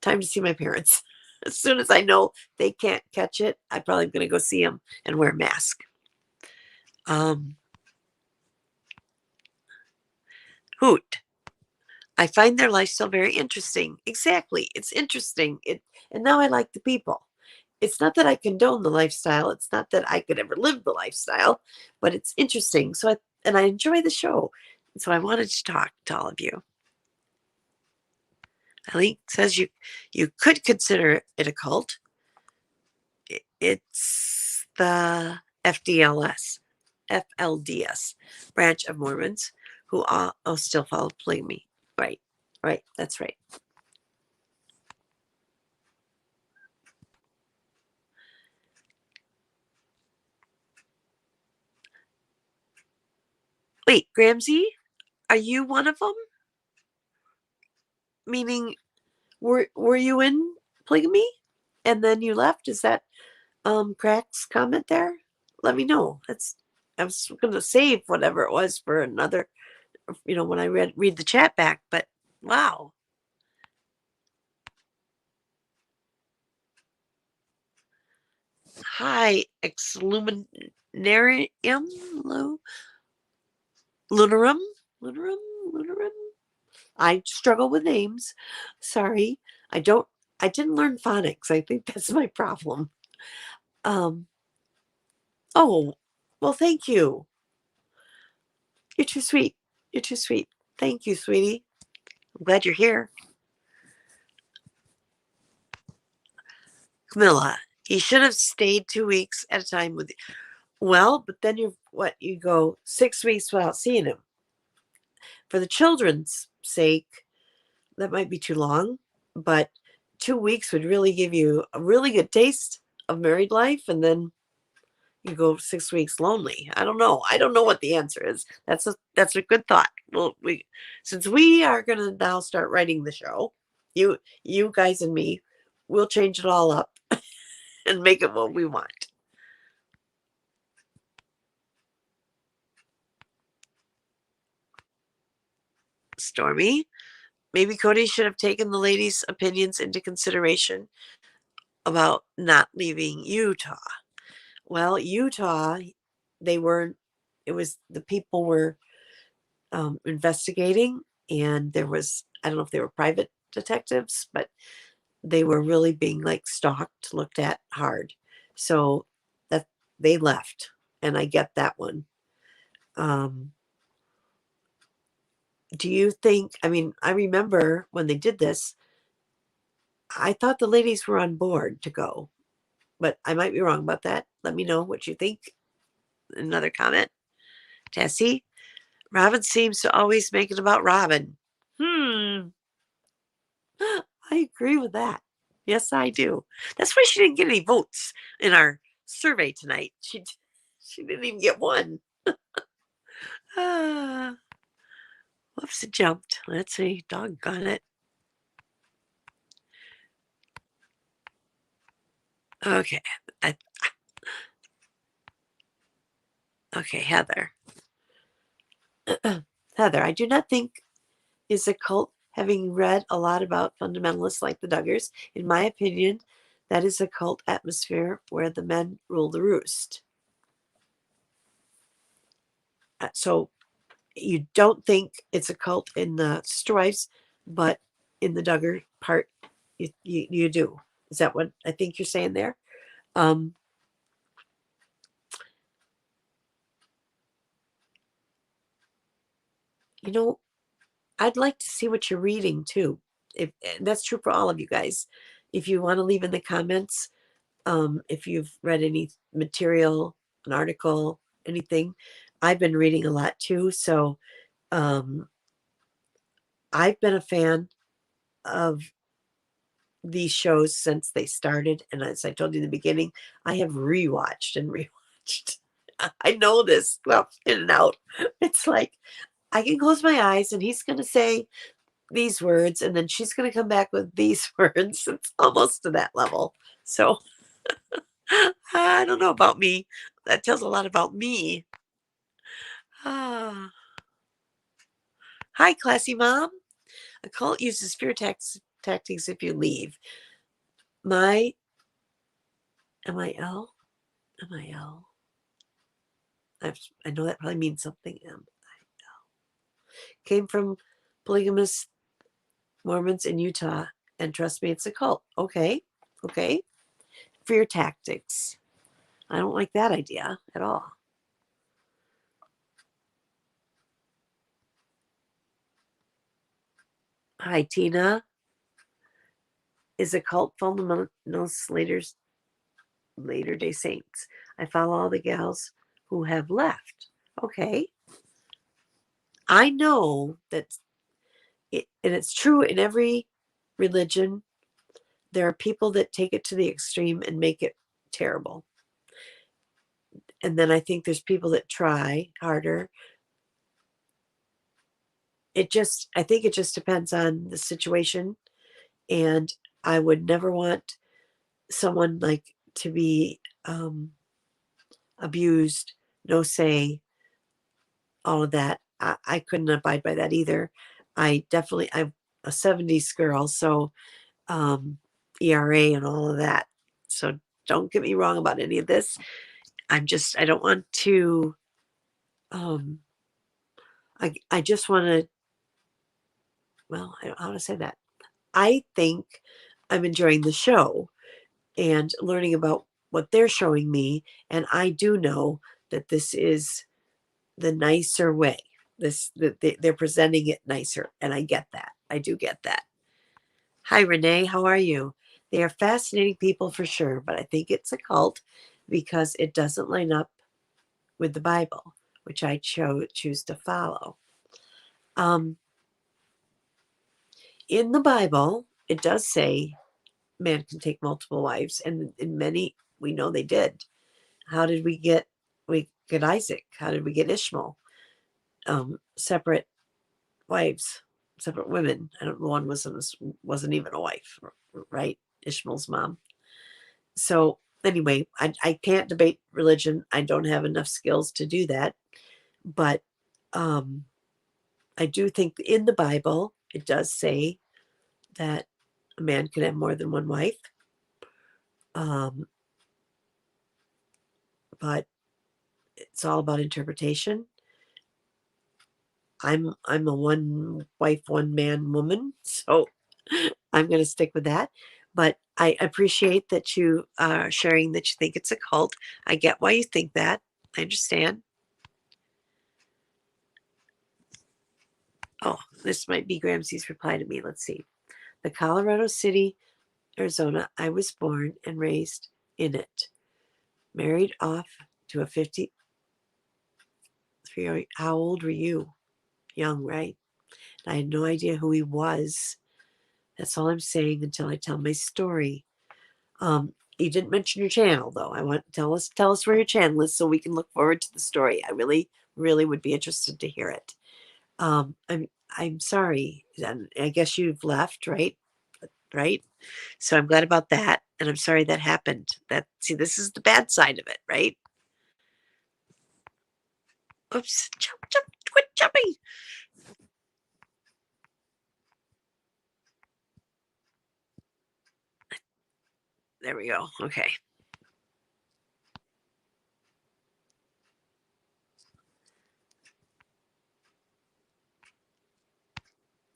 S1: time to see my parents. As soon as I know they can't catch it, I'm probably going to go see them and wear a mask. Hoot. I find their lifestyle very interesting. Exactly. It's interesting. And now I like the people. It's not that I condone the lifestyle. It's not that I could ever live the lifestyle, but it's interesting. So I enjoy the show. So I wanted to talk to all of you. Eileen says you could consider it a cult. It's the FLDS branch of Mormons who all still follow polygamy. Right. That's right. Wait, Gramsci, are you one of them? Meaning, were you in polygamy and then you left? Is that Crack's comment there? Let me know. I was going to save whatever it was for another, when I read the chat back. But wow. Hi, Exluminarium, Lunarum. I struggle with names. Sorry. I didn't learn phonics. I think that's my problem. Oh, well, thank you. You're too sweet. Thank you, sweetie. I'm glad you're here. Camilla, he should have stayed 2 weeks at a time with you. Well, but then you go 6 weeks without seeing him. For the children's sake, that might be too long, but 2 weeks would really give you a really good taste of married life, and then you go 6 weeks lonely. I don't know. I don't know what the answer is. That's a good thought. Well, since we are going to now start writing the show, you guys and me, we'll change it all up and make it what we want. Stormy, maybe Kody should have taken the ladies' opinions into consideration about not leaving Utah. Well, Utah, they weren't, it was the people were investigating, and there was, I don't know if they were private detectives, but they were really being like stalked, looked at hard. So that they left, and I get that one. Do you think, I mean, I remember when they did this, I thought the ladies were on board to go, but I might be wrong about that. Let me know what you think. Another comment. Tessie, Robyn seems to always make it about Robyn. I agree with that. Yes, I do. That's why she didn't get any votes in our survey tonight. She didn't even get one. Ah, whoops, it jumped. Let's see. Doggone it. Okay. Okay, Heather. Heather, I do not think is a cult, having read a lot about fundamentalists like the Duggars. In my opinion, that is a cult atmosphere where the men rule the roost. So you don't think it's a cult in the Strives, but in the Duggar part, you do. Is that what I think you're saying there? Um, you know, I'd like to see what you're reading too. If that's true for all of you guys. If you want to leave in the comments, if you've read any material, an article, anything, I've been reading a lot too. So I've been a fan of these shows since they started. And as I told you in the beginning, I have rewatched and rewatched. I know this stuff in and out. It's like I can close my eyes and he's going to say these words and then she's going to come back with these words. It's almost to that level. So I don't know about me. That tells a lot about me. Ah. Hi, classy mom. A cult uses fear tactics if you leave. My MIL? MIL? I know that probably means something. MIL. Came from polygamous Mormons in Utah. And trust me, it's a cult. Okay. Okay. Fear tactics. I don't like that idea at all. Hi, Tina. Is a cult fundamentalist later day saints. I follow all the gals who have left. Okay. I know that and it's true in every religion. There are people that take it to the extreme and make it terrible. And then I think there's people that try harder. I think it just depends on the situation. And I would never want someone like to be abused, no say, all of that. I couldn't abide by that either. I'm a 70s girl, so ERA and all of that. So don't get me wrong about any of this. I don't want to, I just want to, well, I don't know how to say that. I think I'm enjoying the show and learning about what they're showing me. And I do know that this is the nicer way. They're presenting it nicer. And I get that. I do get that. Hi, Renee. How are you? They are fascinating people for sure, but I think it's a cult because it doesn't line up with the Bible, which I choose to follow. In the Bible, it does say man can take multiple wives, and in many, we know they did. How did we get Isaac? How did we get Ishmael? Separate wives, separate women. I don't. One wasn't even a wife, right? Ishmael's mom. So anyway, I can't debate religion. I don't have enough skills to do that. But I do think in the Bible it does say that a man can have more than one wife. But it's all about interpretation. I'm a one wife, one man woman, so I'm going to stick with that. But I appreciate that you are sharing that you think it's a cult. I get why you think that. I understand. Oh, this might be Gramsci's reply to me. Let's see. The Colorado City, Arizona. I was born and raised in it. Married off to a 53. How old were you? Young, right? I had no idea who he was. That's all I'm saying until I tell my story. You didn't mention your channel though. I want tell us where your channel is so we can look forward to the story. I really, really would be interested to hear it. I'm sorry. And I guess you've left, right? Right. So I'm glad about that. And I'm sorry that happened. This is the bad side of it, right? Oops. Jump, quit jumping. There we go. Okay.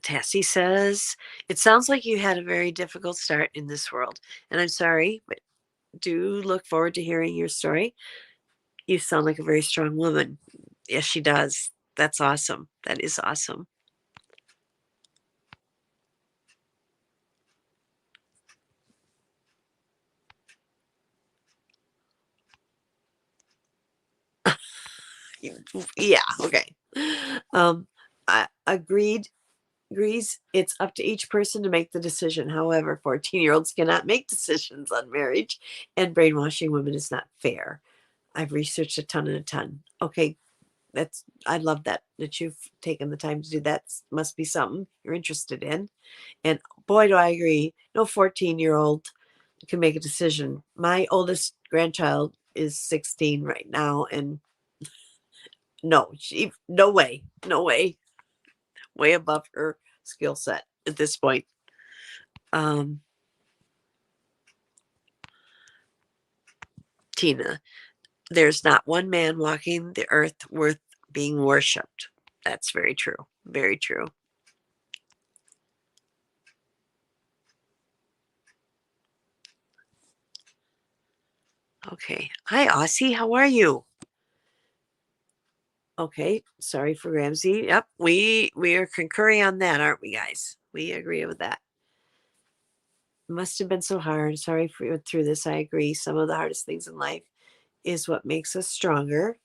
S1: Tassie says, it sounds like you had a very difficult start in this world. And I'm sorry, but do look forward to hearing your story. You sound like a very strong woman. Yes, she does. That's awesome. That is awesome. Yeah, okay. I agrees it's up to each person to make the decision. However, 14-year-olds cannot make decisions on marriage, and brainwashing women is not fair. I've researched a ton and a ton. Okay, I love that you've taken the time to do that. Must be something you're interested in. And boy, do I agree. No 14-year-old can make a decision. My oldest grandchild is 16 right now, and no way, no way, way above her skill set at this point. Tina, there's not one man walking the earth worth being worshipped. That's very true. Very true. Okay. Hi, Aussie. How are you? Okay. Sorry for Ramsey. Yep. We are concurring on that, aren't we, guys? We agree with that. It must have been so hard. Sorry for you through this. I agree. Some of the hardest things in life is what makes us stronger.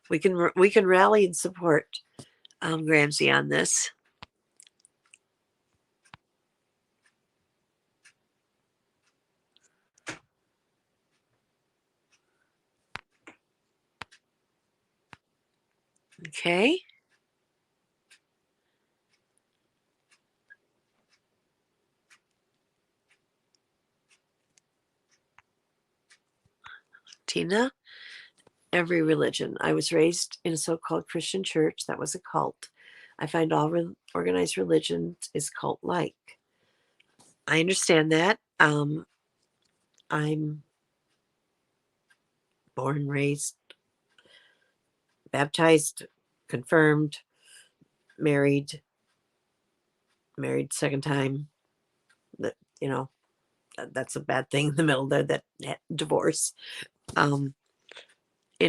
S1: We can rally and support Ramsey on this. Okay. Tina, every religion. I was raised in a so-called Christian church that was a cult. I find all organized religions is cult-like. I understand that. I'm born, raised, baptized, confirmed, married second time. That that's a bad thing in the middle there. That divorce in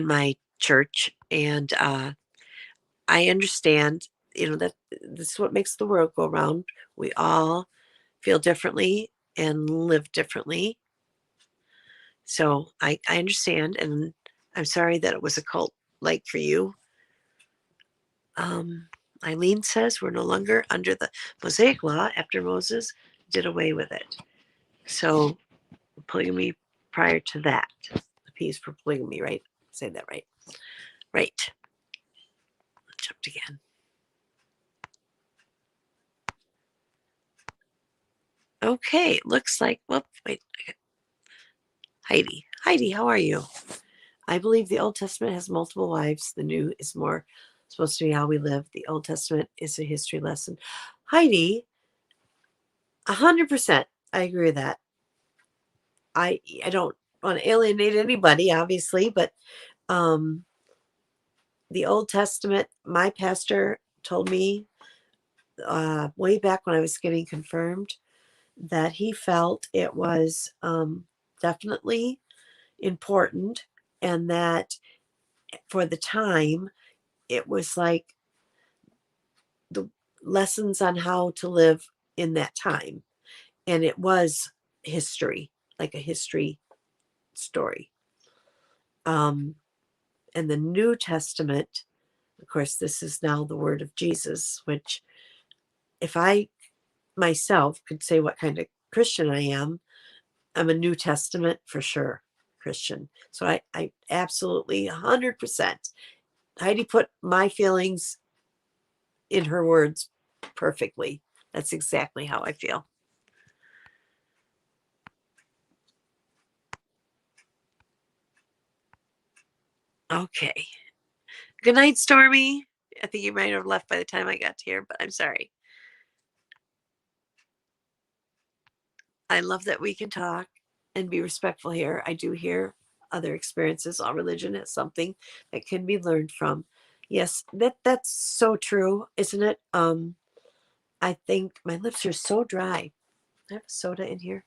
S1: my church, and I understand. That this is what makes the world go round. We all feel differently and live differently. So I understand, and I'm sorry that it was a cult like for you. Eileen says we're no longer under the Mosaic law after Moses did away with it. So polygamy prior to that. recipes for polygamy, right? Say that right. Right. Jumped again. Okay, looks like, whoop, wait. Heidi. Heidi, how are you? I believe the Old Testament has multiple wives. The New is more supposed to be how we live. The Old Testament is a history lesson. Heidi, 100%. I agree with that. I don't want to alienate anybody, obviously, but the Old Testament, my pastor told me way back when I was getting confirmed that he felt it was definitely important, and that for the time it was like the lessons on how to live in that time, and it was history, like a history story. And the New Testament, of course, this is now the word of Jesus, which if I myself could say what kind of Christian I am, I'm a New Testament for sure Christian. So I absolutely 100%. Heidi put my feelings in her words perfectly. That's exactly how I feel. Okay. Good night, Stormy. I think you might have left by the time I got here, but I'm sorry. I love that we can talk and be respectful here. I do hear other experiences. All religion is something that can be learned from. Yes, that's so true, isn't it? I think my lips are so dry. I have a soda in here.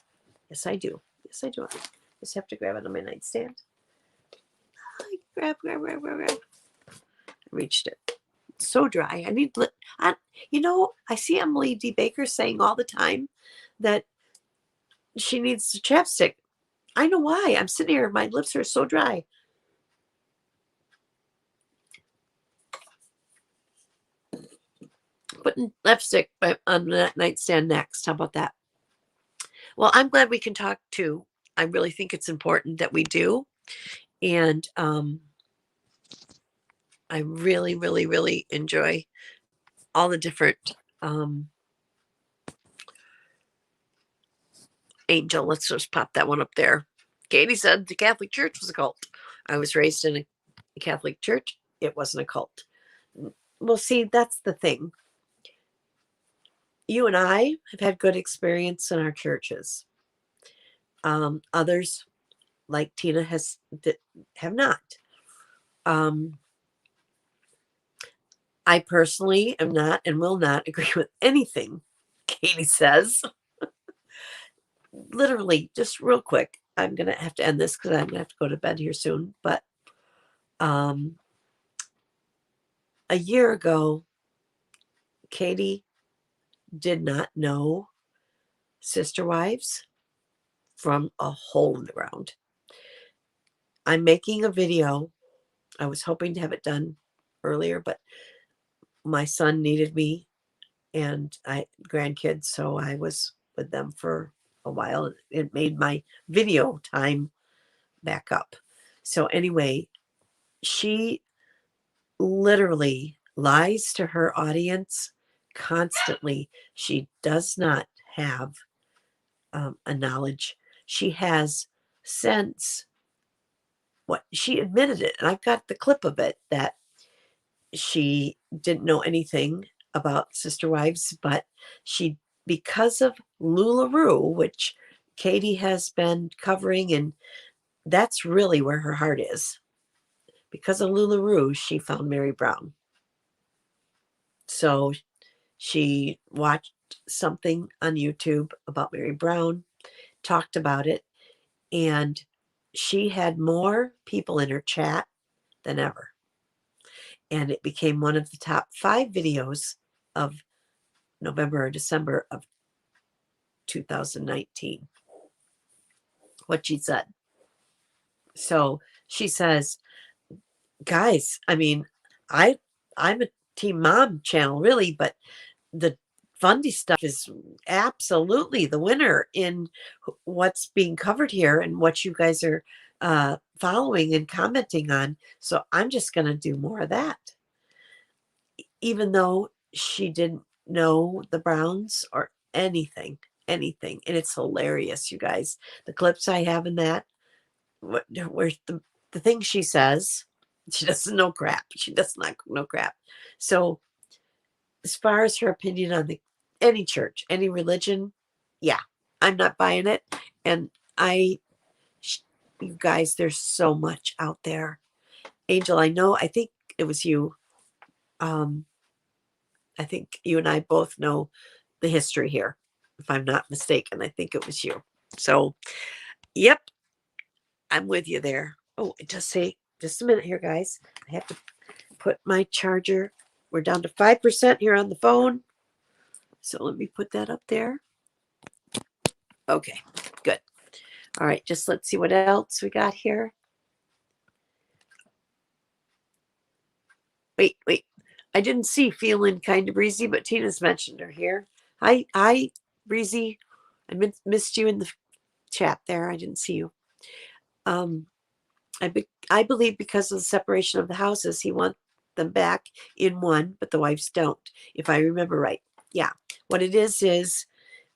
S1: Yes, I do. Yes, I do. I just have to grab it on my nightstand. Grab. I reached it. It's so dry. I need, I see Emily D. Baker saying all the time that she needs chapstick. I know why. I'm sitting here. My lips are so dry. Putting lipstick on the nightstand next. How about that? Well, I'm glad we can talk too. I really think it's important that we do. And I really, really, really enjoy all the different Angel. Let's just pop that one up there. Katie said the Catholic Church was a cult. I was raised in a Catholic church. It wasn't a cult. Well, see, that's the thing. You and I have had good experience in our churches. Others, like Tina, have not. I personally am not and will not agree with anything Katie says. Literally, just real quick, I'm going to have to end this because I'm going to have to go to bed here soon. But a year ago, Katie did not know Sister Wives from a hole in the ground. I'm making a video. I was hoping to have it done earlier, but my son needed me and grandkids, so I was with them for a while. It made my video time back up. So anyway, she literally lies to her audience constantly. She does not have a knowledge. She has sense. What she admitted it, and I've got the clip of it, that she didn't know anything about Sister Wives, but she, because of LuLaRoe, which Katie has been covering, and that's really where her heart is. Because of LuLaRoe, she found Meri Brown. So she watched something on YouTube about Meri Brown, talked about it, and she had more people in her chat than ever. And it became one of the top 5 videos of November or December of 2019. What she said. So she says, guys, I mean, I'm a Team Mom channel, really, but the fundy stuff is absolutely the winner in what's being covered here and what you guys are following and commenting on. So I'm just going to do more of that. Even though she didn't know the Browns or anything. And it's hilarious, you guys. The clips I have in that, where the things she says, she doesn't know crap. She does not know crap. So as far as her opinion on any church, any religion, yeah, I'm not buying it. And you guys, there's so much out there. Angel, I think it was you. I think you and I both know the history here, if I'm not mistaken. I think it was you. So, yep, I'm with you there. Oh, just a minute here, guys. I have to put my charger. We're down to 5% here on the phone. So let me put that up there. Okay, good. All right, just let's see what else we got here. Wait. I didn't see Feeling Kind of Breezy, but Tina's mentioned her here. Hi, Breezy. I missed you in the chat there. I didn't see you. I believe because of the separation of the houses, he wants them back in one, but the wives don't, if I remember right. Yeah. What it is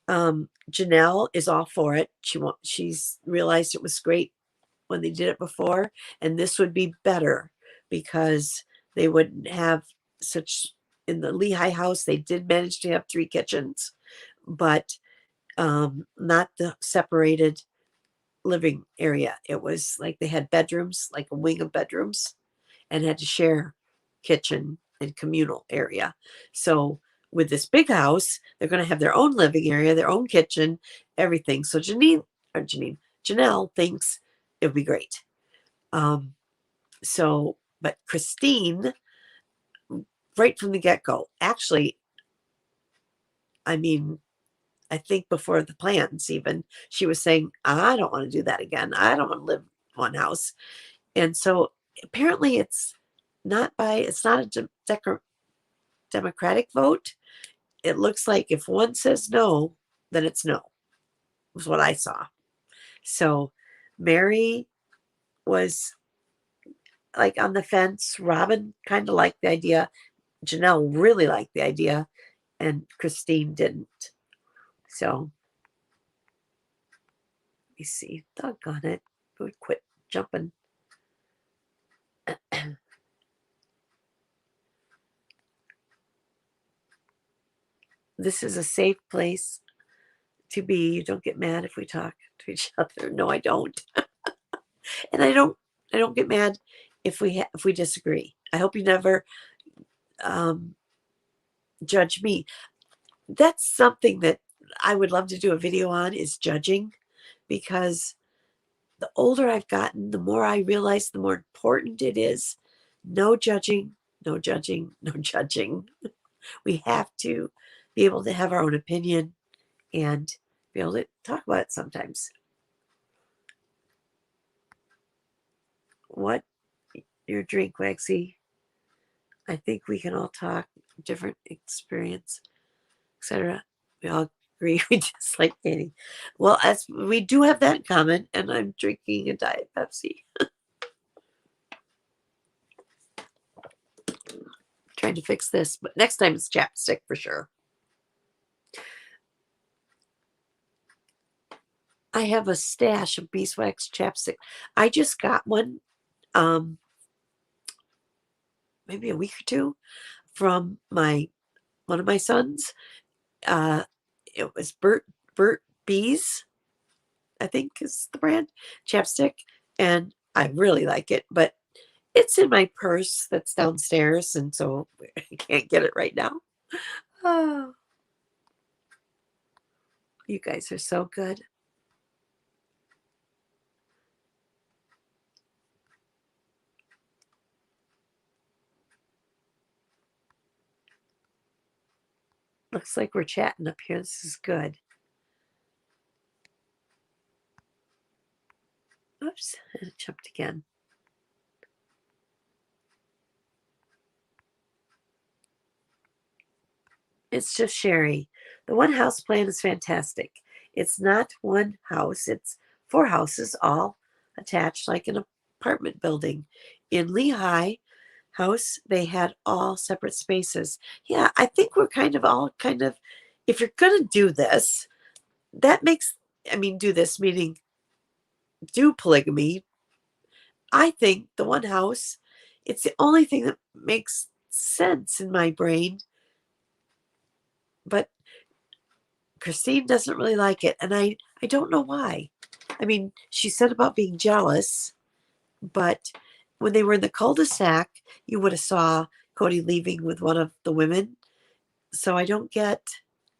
S1: Janelle is all for it. She's realized it was great when they did it before, and this would be better because they wouldn't have such. In the Lehigh house, they did manage to have 3 kitchens, but not the separated living area. It was like they had bedrooms, like a wing of bedrooms, and had to share kitchen and communal area. So with this big house, they're going to have their own living area, their own kitchen, everything. So Janelle thinks it would be great. But Christine, right from the get-go, actually, I think before the plans even, she was saying, I don't want to do that again. I don't want to live in one house. And so apparently it's not a democratic vote. It looks like if one says no, then it's no, was what I saw. So Meri was like on the fence. Robyn kind of liked the idea. Janelle really liked the idea, and Christine didn't. So let me see. Doggone it. I would quit jumping. This is a safe place to be. You don't get mad if we talk to each other. No, I don't. And I don't get mad if we disagree. I hope you never judge me. That's something that I would love to do a video on, is judging, because the older I've gotten, the more I realize the more important it is. No judging, no judging, no judging. We have to be able to have our own opinion and be able to talk about it sometimes. What your drink, Waxy? I think we can all talk, different experience, etc. We all agree we dislike dating. Well, as we do have that in common, and I'm drinking a Diet Pepsi. Trying to fix this, but next time it's chapstick for sure. I have a stash of beeswax chapstick. I just got one maybe a week or two from one of my sons. It was Bert Bees, I think is the brand, chapstick, and I really like it, but it's in my purse that's downstairs, and so I can't get it right now. Oh, you guys are so good. Looks like we're chatting up here. This is good. Oops, it jumped again. It's just Sherry. The one house plan is fantastic. It's not one house, it's 4 houses all attached like an apartment building. In Lehigh House, they had all separate spaces. Yeah, I think we're kind of, if you're going to do this, that makes, I mean, do this, meaning do polygamy. I think the one house, it's the only thing that makes sense in my brain. But Christine doesn't really like it, and I don't know why. I mean, she said about being jealous, but when they were in the cul-de-sac, you would have saw Kody leaving with one of the women. So I don't get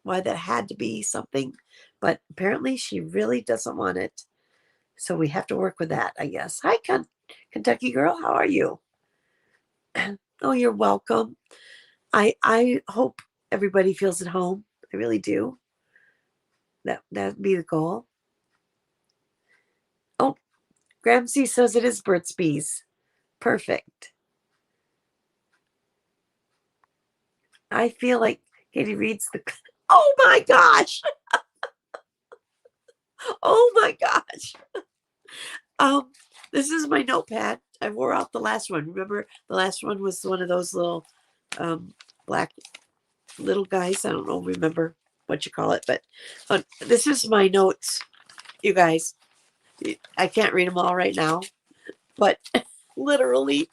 S1: why that had to be something, but apparently she really doesn't want it. So we have to work with that, I guess. Hi, Kentucky girl. How are you? Oh, you're welcome. I hope everybody feels at home. I really do. That'd be the goal. Oh, Gramsci says it is Burt's Bees. Perfect. I feel like Katie reads the. Oh my gosh. Oh my gosh. This is my notepad. I wore out the last one. Remember, the last one was one of those little black little guys. I don't know, remember what you call it, but this is my notes, you guys. I can't read them all right now, but literally,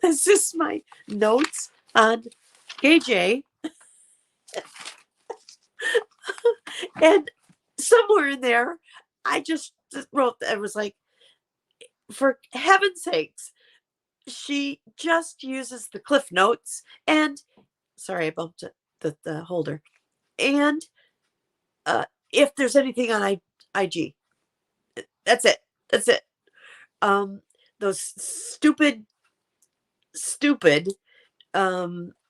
S1: this is my notes on KJ. And somewhere in there, I just wrote, I was like, for heaven's sakes, she just uses the cliff notes and sorry, I bumped the holder. And if there's anything on IG, that's it. That's it. Those stupid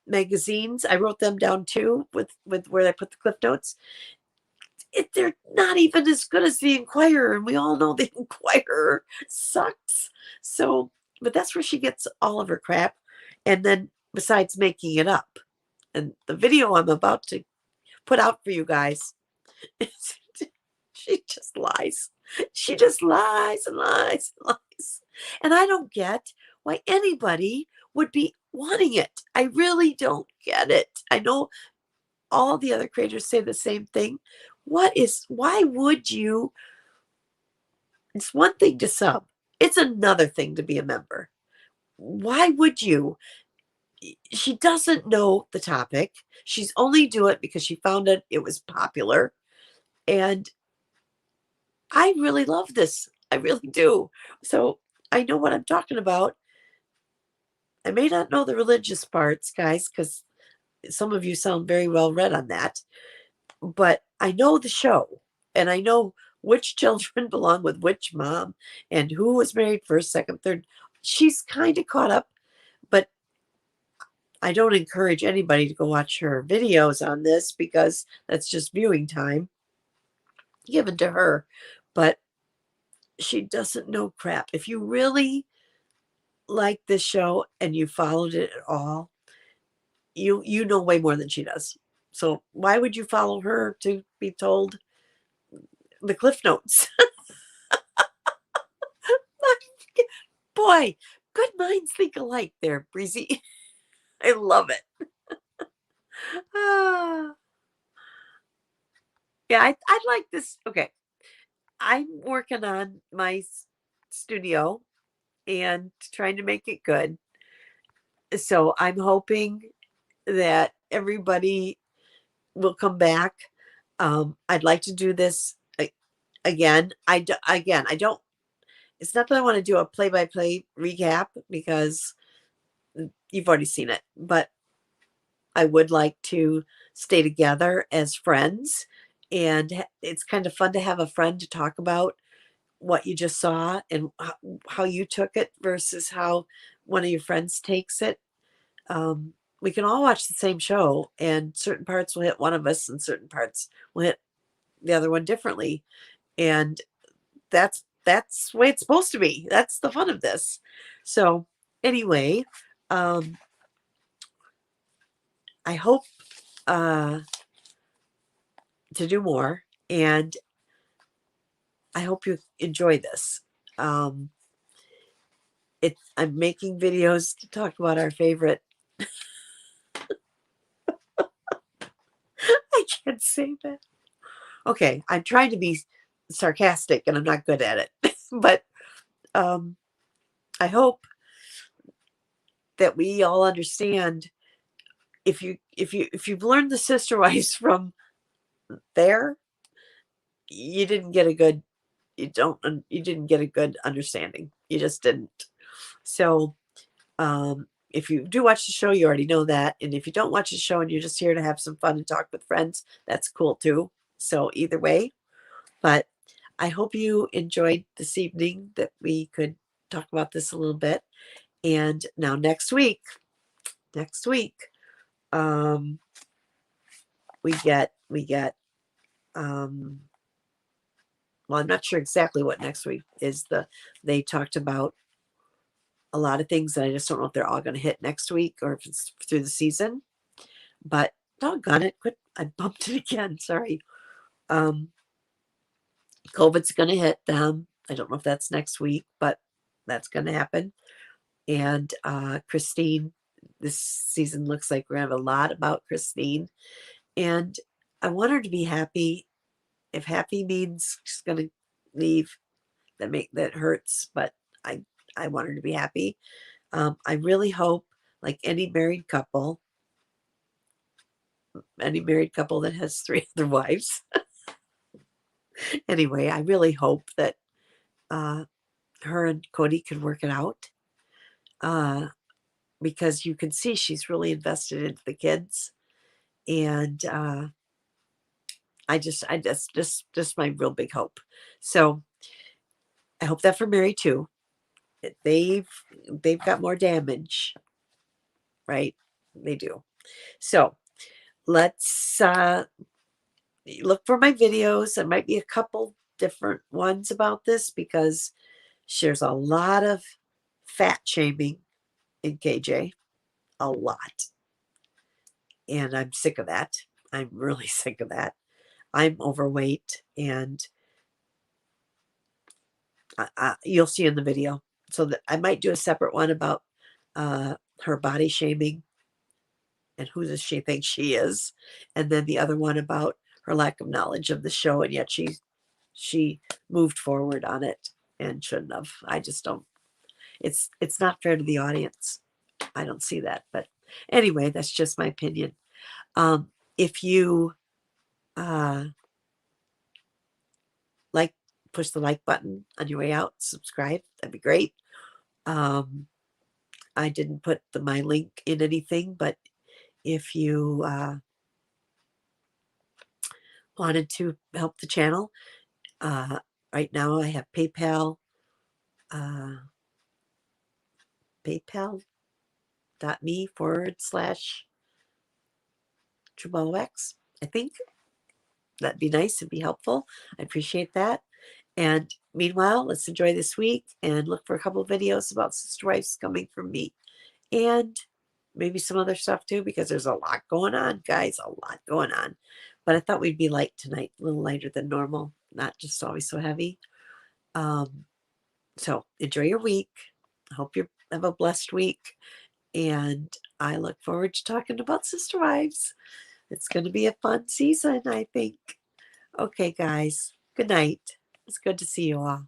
S1: magazines, I wrote them down too with where I put the cliff notes. They're not even as good as the Inquirer, and we all know the Inquirer sucks. So, but that's where she gets all of her crap. And then besides making it up, and the video I'm about to put out for you guys, she just lies. She just lies and lies and lies. And I don't get why anybody would be wanting it. I really don't get it. I know all the other creators say the same thing. Why would you? It's one thing to sub, it's another thing to be a member. Why would you? She doesn't know the topic. She's only doing it because she found it was popular. And I really love this. I really do. So I know what I'm talking about. I may not know the religious parts, guys, because some of you sound very well read on that. But I know the show, and I know which children belong with which mom and who was married first, second, third. She's kind of caught up, but I don't encourage anybody to go watch her videos on this because that's just viewing time given to her. But she doesn't know crap. If you really like this show and you followed it at all, you know way more than she does. So why would you follow her to be told the cliff notes? Boy, good minds think alike there, Breezy. I love it. Ah. Yeah, I like this. Okay. I'm working on my studio and trying to make it good. So I'm hoping that everybody will come back. I'd like to do this again. Again, I don't, it's not that I want to do a play-by-play recap because you've already seen it, but I would like to stay together as friends. And it's kind of fun to have a friend to talk about what you just saw and how you took it versus how one of your friends takes it. We can all watch the same show, and certain parts will hit one of us, and certain parts will hit the other one differently. And that's the way it's supposed to be. That's the fun of this. So anyway, I hope to do more, and I hope you enjoy this. I'm making videos to talk about our favorite. I can't say that. Okay, I'm trying to be sarcastic, and I'm not good at it. But I hope that we all understand, if you've learned the sister wives from there, you didn't get a good you didn't get a good understanding. You just didn't. So if you do watch the show, you already know that. And if you don't watch the show and you're just here to have some fun and talk with friends, that's cool too. So either way, but I hope you enjoyed this evening, that we could talk about this a little bit. And now next week, um, we get, well, I'm not sure exactly what next week is. They talked about a lot of things, and I just don't know if they're all going to hit next week or if it's through the season. But doggone it, quit! I bumped it again. Sorry. COVID's going to hit them. I don't know if that's next week, but that's going to happen. And Christine, this season looks like we're going to have a lot about Christine. And I want her to be happy. If happy means she's going to leave, that hurts. But I want her to be happy. I really hope, like any married couple that has 3 other wives. Anyway, I really hope that her and Kody can work it out, because you can see she's really invested into the kids, and I just my real big hope. So I hope that for Meri too. They've got more damage, right? They do. So let's look for my videos. There might be a couple different ones about this, because there's a lot of fat shaming in KJ, a lot. And I'm sick of that. I'm really sick of that. I'm overweight, and you'll see in the video. So that I might do a separate one about her body shaming and who does she think she is, and then the other one about her lack of knowledge of the show, and yet she moved forward on it and shouldn't have. I just don't. It's not fair to the audience. I don't see that. But anyway, that's just my opinion. If you like, push the like button on your way out, subscribe. That'd be great. I didn't put my link in anything, but if you wanted to help the channel, right now I have PayPal, paypal.me/TrueBallWax. I think that'd be nice. It'd be helpful. I appreciate that. And meanwhile, let's enjoy this week and look for a couple of videos about sister wives coming from me, and maybe some other stuff too, because there's a lot going on, guys, a lot going on. But I thought we'd be light tonight, a little lighter than normal, not just always so heavy. So enjoy your week. I hope you have a blessed week, and I look forward to talking about sister wives. It's going to be a fun season, I think. Okay, guys, good night. It's good to see you all.